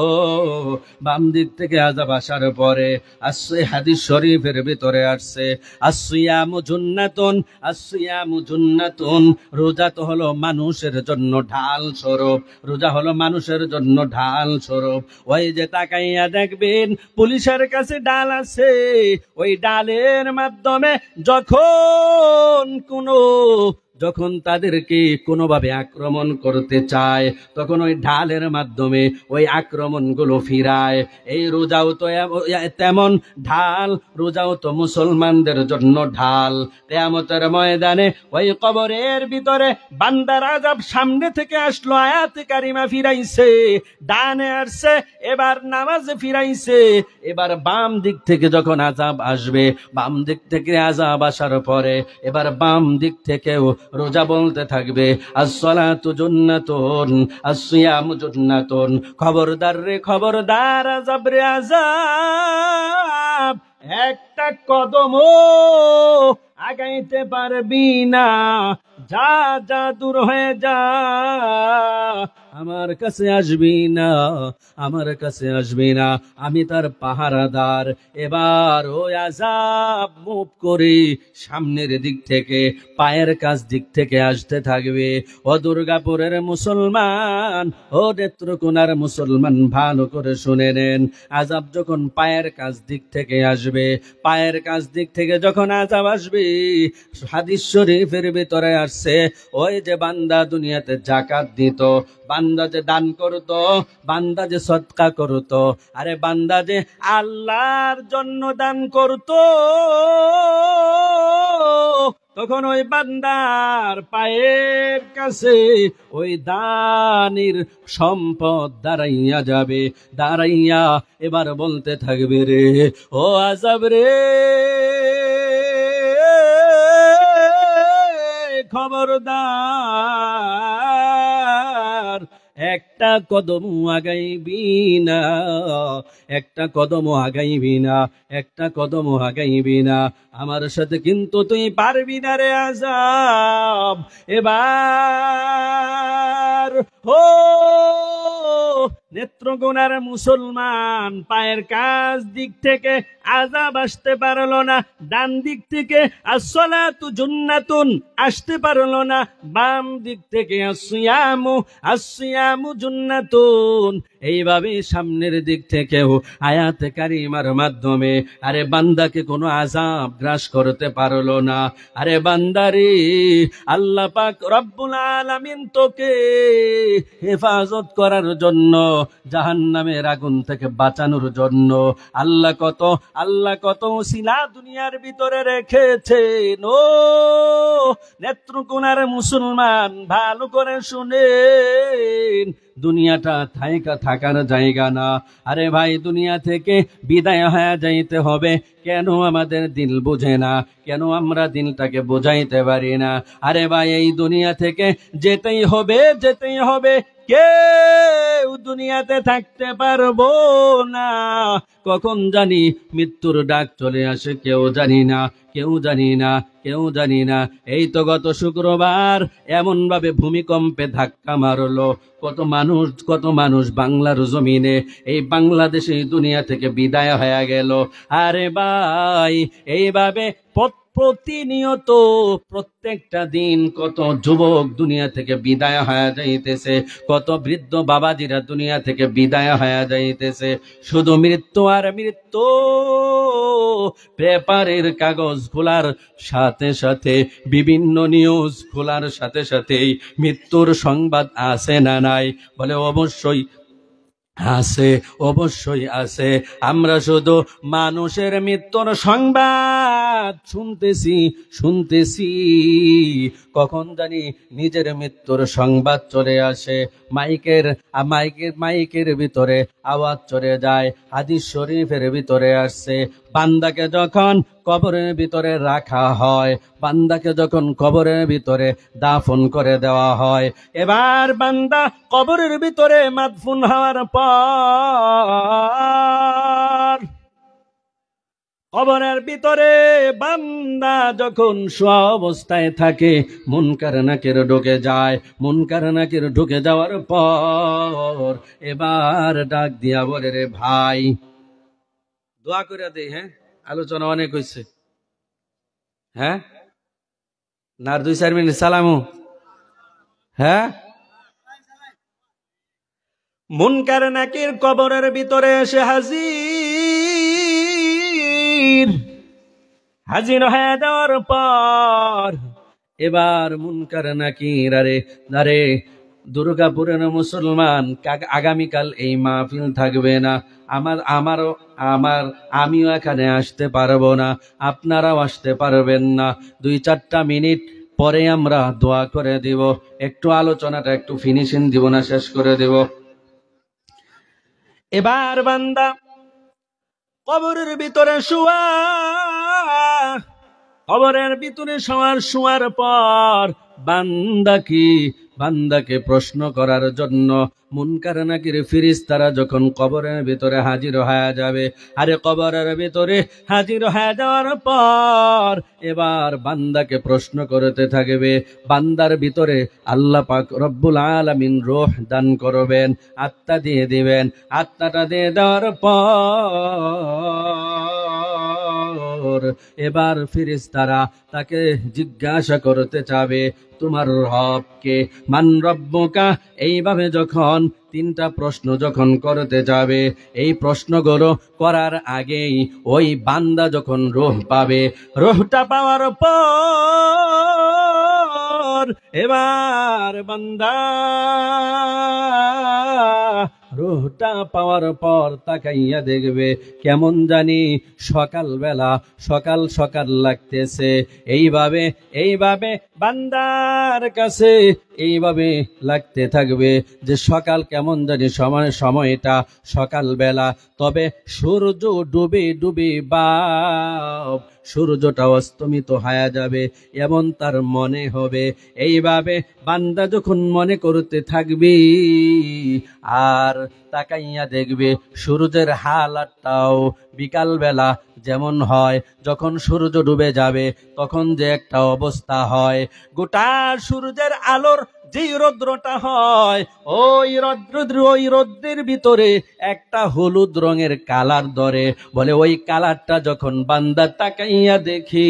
বাম দিক থেকে আযাব আসার পরে আসছে, হাদিস শরীফের ভিতরে আসছে, আসসিয়ামু জুন্নাতুন, রোজা তো হলো মানুষের জন্য ঢাল স্বরূপ, ওই যে তাকাইয়া দেখবেন পুলিশের কাছে ডাল আছে, ওই ডালের মাধ্যমে যখন তাদেরকে কোনোভাবে আক্রমণ করতে চায়, তখন ওই ঢালের মাধ্যমে ওই আক্রমণগুলো ফিরায়। এই রোজাও তো তেমন ঢাল, রোজাও তো মুসলমানদের জন্য ঢাল। কিয়ামতের ময়দানে ওই কবরের ভিতরে বান্দার আযাব সামনে থেকে আসলো, আয়াতে কারিমা ফিরাইছে, ডানে আসছে, এবার নামাজে ফিরাইছে। এবার বাম দিক থেকে যখন আযাব আসবে, বাম দিক থেকে আযাব আসার পরে এবার বাম দিক থেকেও রোজা বলতে থাকবে, আসসালাতু জুন্নাতুন, আসসিয়ামু জুন্নাতুন। খবরদার রে খবরদার, আযাব রে আযাব, একটা কদমও আগাইতে পারবি না, যা দূর হয়ে যা, আমার কাছে আসবি না, আমি তার পাহারাদার। এবার ওই আযাব মুভ করে সামনের দিক থেকে, পায়ের কাছ দিক থেকে আসতে থাকবে। ও দুর্গাপুরের মুসলমান, ও নেত্রকোনার মুসলমান, ভালো করে শুনে নেন, আযাব যখন পায়ের কাছ দিক থেকে আসবে, পায়ের কাছ দিক থেকে যখন আযাব আসবে, হাদিস শরীফের ভিতরে আসছে, ওই যে বান্দা দুনিয়াতে যাকাত দিত, বান্দা যে দান করতো, বান্দা যে সদকা করতো, আরে বান্দা যে আল্লাহর জন্য দান করতো, তখন ওই বান্দার পায়ের কাছে ওই দানির সম্পদ দাঁড়াইয়া যাবে, দাঁড়াইয়া এবার বলতে থাকবে, রে ও আযাব রে, খবরদার একটা কদম আগাইবি না, একটা কদম আগাইবি না, একটা কদম আগাইবি না, আমার সাথে কিন্তু তুই পারবি না রে আযাব। এবার ও নেত্রকোনার মুসলমান, পায়ের কাজ দিক থেকে আযাব আসতে পারলো না, ডান দিক থেকে আসসালাতু জুন্নাতুন আসতে পারলো না, বাম দিক থেকে আসসিয়ামু জুন্নাতুন, এইভাবে সামনের দিক থেকেও আয়াতে কারিমার মাধ্যমে আরে বান্দাকে কোনো আযাব গ্রাস করতে পারলো না। আরে বান্দারে, আল্লাহ পাক রব্বুল আলামিন তোকে হেফাজত করার জন্য, জাহান্নামের আগুন থেকে বাঁচানোর জন্য আল্লাহ কত ওসিলা দুনিয়ার ভিতরে রেখেছেন। ও নেত্রকোনার মুসলমান, ভালো করে শুনেন, দুনিয়াটা থাকার জায়গা না। আরে ভাই, দুনিয়া থেকে বিদায় হয়ে যাইতে হবে। কেন আমাদের দিল বোঝে না? কেন আমরা দিলটাকে বোঝাইতে পারি না? আরে ভাই, এই দুনিয়া থেকে যেতেই হবে, যেতেই হবে। কেউ দুনিয়াতে থাকতে পারবো না। কখন জানি মৃত্যুর ডাক চলে আসে, কেউ জানি না, কেউ জানি না, কেউ জানি না। এই তো গত শুক্রবার এমন ভাবে ভূমিকম্পে ধাক্কা মারলো, কত মানুষ বাংলার জমিনে, এই বাংলাদেশে দুনিয়া থেকে বিদায় হয়ে গেল। আরে ভাই, এইভাবে প্রতিনিয়ত প্রত্যেকটা দিন কত যুবক দুনিয়া থেকে বিদায় হয়ে যাইতেছে, কত বৃদ্ধ বাবাজিরা দুনিয়া থেকে বিদায় হয়ে যাইতেছে। শুধু মৃত্যু আর মৃত্যু। পেপারের কাগজ খোলার সাথে সাথে, বিভিন্ন নিউজ খোলার সাথে সাথেই মৃত্যুর সংবাদ আছে না নাই? বলে অবশ্যই আছে, অবশ্যই আছে। আমরা শুধু মানুষের মৃত্যুর সংবাদ শুনতেছি, কখন জানি নিজের মৃত্যুর সংবাদ চলে আসে, মাইকের ভিতরে আওয়াজ চলে যায়। হাদিস শরীফের ভিতরে আসছে, বান্দাকে যখন কবরের ভিতরে রাখা হয়, বান্দাকে যখন কবরের ভিতরে দাফন করে দেওয়া হয়, এবার বান্দা কবরের ভিতরে মাদফুন হওয়ার পর, কবরের ভিতরে বান্দা যখন শোয়া অবস্থায় থাকে, মুনকার নাকির ঢুকে যায়। মুনকার নাকির ঢুকে যাওয়ার পর এবার ডাক দিয়া বলে, রে ভাই, দোয়া করে দে। হ্যাঁ, আলোচনা অনেক হয়েছে। হ্যাঁ, না 2-4 মিনিট সালামু। হ্যাঁ, মুনকার নাকির কবরের ভিতরে এসে হাজির হয়ে যাওয়ার পর এবার মুনকার নাকির, আরে দুর্গাপুরের মুসলমান, আগামীকাল এই মাহফিল থাকবে না, আমিও এখানে আসতে পারবো না, আপনারাও আসতে পারবেন না। 2-4 মিনিট পরে আমরা দোয়া করে দিব, একটু আলোচনাটা একটু ফিনিশিং দিব না, শেষ করে দেব। এবার বান্দা কবরের ভিতরে শোয়া, কবরের ভিতরে শোয়ার পর বান্দাকে প্রশ্ন করার জন্য মুনকার নাকির ফেরেশতারা যখন কবরের ভিতরে হাজির হয়ে যাবে, আরে কবরের ভিতরে হাজির হয়ে যাওয়ার পর এবার বান্দাকে প্রশ্ন করতে থাকবে। বান্দার ভিতরে আল্লাহ পাক রব্বুল আলামিন রূহ দান করবেন, আত্মা দিয়ে দিবেন। আত্মাটা দিয়ে দেওয়ার পর এবার ফেরেশতারা তাকে জিজ্ঞাসা করতে চাবে, তোমার রব কে? মান রব্বুকা? এইভাবে যখন 3টা প্রশ্ন যখন করতে যাবে, এই প্রশ্নগুলো করার আগেই ওই বান্দা যখন রূহ পাবে, রূহটা পাওয়ার পর পর এবার বান্দা রূহটা পাওয়ার পর তাকাইয়া দেখবে কেমন জানি সকালবেলা সকাল সকাল লাগতেছে। এইভাবে বান্দার কাছে এইভাবে লাগতে থাকবে যে সকাল কেমন জানি সময়টা সকালবেলা, তবে সূর্য ডুবে বাপ সূর্যটা অস্তমিত হয়ে যাবে এমন তার মনে হবে। এইভাবে বান্দা যখন মনে করতে থাকবে আর তাকাইয়া দেখবে সূর্যের হালটাও বিকালবেলা যেমন হয়, যখন সূর্য ডুবে যাবে তখন যে একটা অবস্থা হয়, গোটা সূর্যের আলোর যে রৌদ্রটা হয় ওই রৌদ্রের ভিতরে একটা হলুদ রঙের কালার ধরে। বলে ওই কালারটা যখন বান্দা তাকাইয়া দেখি,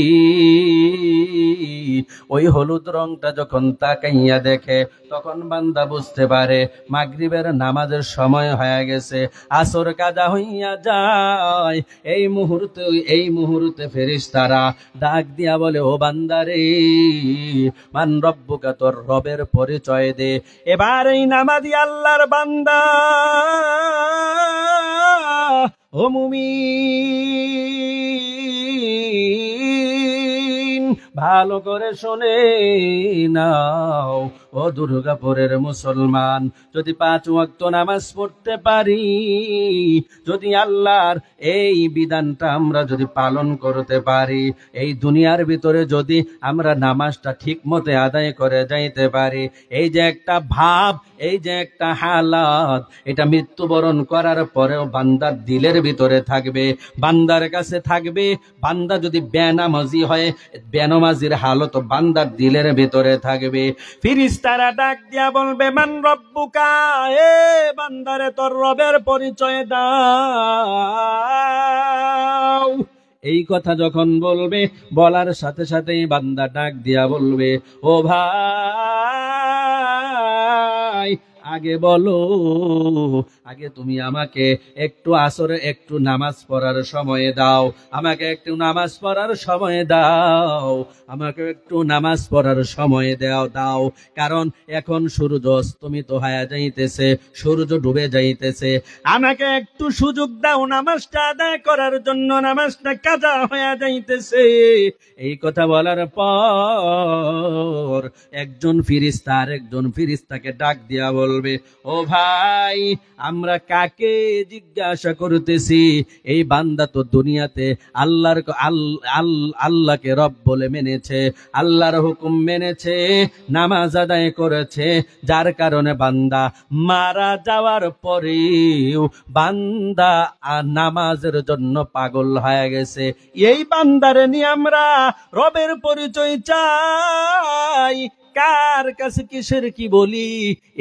ওই হলুদ রংটা যখন তাকাইয়া দেখে তখন বান্দা বুঝতে পারে মাগরিবের নামাজের সময় হয়ে গেছে, আসর কাজা হইয়া যায়। এই মুহূর্তে ফেরেশতারা ডাক দিয়া বলে, ও বান্দারে মান রব্বুকা, তোর রবের পরিচয় দে। এবার এই নামাজি আল্লাহর বান্দা ও মুমিন ভালো করে শোনে নাও, ও দুর্গাপুরের মুসলমান, যদি 5 ওয়াক্ত নামাজ পড়তে পারি, যদি আল্লাহর এই বিধানটা আমরা যদি পালন করতে পারি, এই দুনিয়ার ভিতরে যদি আমরা নামাজটা ঠিক মতে আদায় করে যাইতে পারি, এই যে একটা ভাব, এই যে একটা হালাত, এটা মৃত্যুবরণ করার পরেও বান্দার দিলের ভিতরে থাকবে, বান্দার কাছে থাকবে। বান্দা যদি বেনামাজি হয়, বেনামাজির হালত বান্দার দিলের ভিতরে থাকবে। ফেরেশতারা ডাক দিয়া বলবে, মান রব্বুকা, এ বান্দারে তোর রবের পরিচয় দাও। এই কথা যখন বলবে, বলার সাথে সাথেই বান্দা ডাক দিয়া বলবে, ও ভাই আগে বলো, আগে তুমি আমাকে একটু আসরে একটু নামাজ পড়ার সময় দাও, আমাকে একটু নামাজ পড়ার সময় দাও, আমাকে একটু নামাজ পড়ার সময় দাও। কারণ এখন সূর্য অস্তমিত হয়ে যাইতেছে, সূর্য ডুবে যাইতেছে, আমাকে একটু সুযোগ দাও নামাজটা আদায় করার জন্য, নামাজটা কাজা হয়ে যাইতেছে। এই কথা বলার পর একজন ফেরেশতা আরেকজন ফেরেশতাকে ডাক দিয়া বলবে, ও ভাই আমরা কাকে জিজ্ঞাসা করতেছি? এই বান্দা তো দুনিয়াতে আল্লাহকে রব বলে মেনেছে, আল্লাহর হুকুম মেনেছে, নামাজ আদায় করেছে, যার কারণে বান্দা মারা যাওয়ার পরেও বান্দা নামাজের জন্য পাগল হয়ে গেছে। এই বান্দারে নিয়ে আমরা রবের পরিচয় চাই, কার কাছে কিসের কি বলি?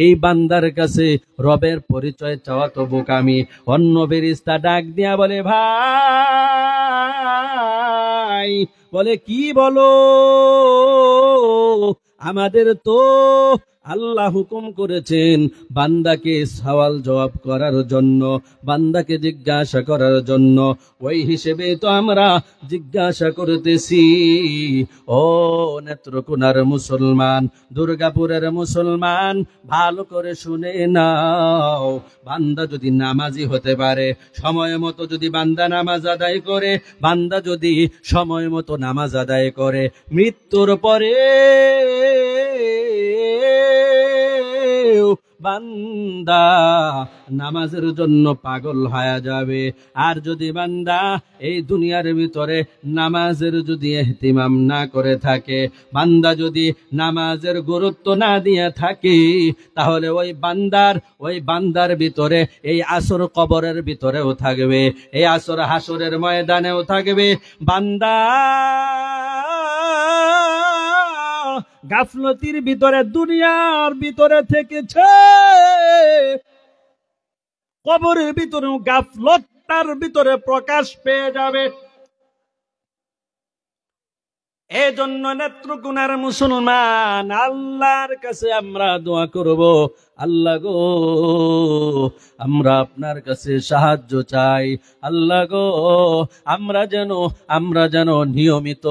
এই বান্দার কাছে রবের পরিচয় চাওয়া তো বোকামি। অন্য ফেরেশতা ডাক দিয়া বলে, ভাই বলে কি বলো? আমাদের তো আল্লাহ হুকুম করেছেন বান্দাকে সওয়াল জবাব করার জন্য, বান্দাকে জিজ্ঞাসা করার জন্য, ওই হিসেবে তো আমরা জিজ্ঞাসা করতেছি। ও নেত্রকোনার মুসলমান, দুর্গাপুরের মুসলমান, ভালো করে শুনে নাও, বান্দা যদি নামাজি হতে পারে, সময় মতো যদি বান্দা নামাজ আদায় করে, বান্দা যদি সময় মতো নামাজ আদায় করে, মৃত্যুর পরে বান্দা নামাজের জন্য পাগল হয়ে যাবে। আর যদি বান্দা এই দুনিয়ার ভিতরে নামাজের যদি ইহতিমাম না করে থাকে, বান্দা যদি নামাজের গুরুত্ব না দিয়ে থাকে, তাহলে ওই বান্দার ভিতরে এই আসর কবরের ভিতরেও থাকবে, এই আসর হাসরের ময়দানেও থাকবে। বান্দা গাফলতির ভিতরে দুনিয়ার ভিতরে থেকেছে, কবরের ভিতরেও গাফলতার ভিতরে প্রকাশ পেয়ে যাবে। এজন্য নেত্রকোনার মুসলমান, আল্লাহর কাছে আমরা দোয়া করব, আল্লাহ গো আমরা আপনার কাছে সাহায্য চাই, আল্লাহ গো আমরা যেন নিয়মিত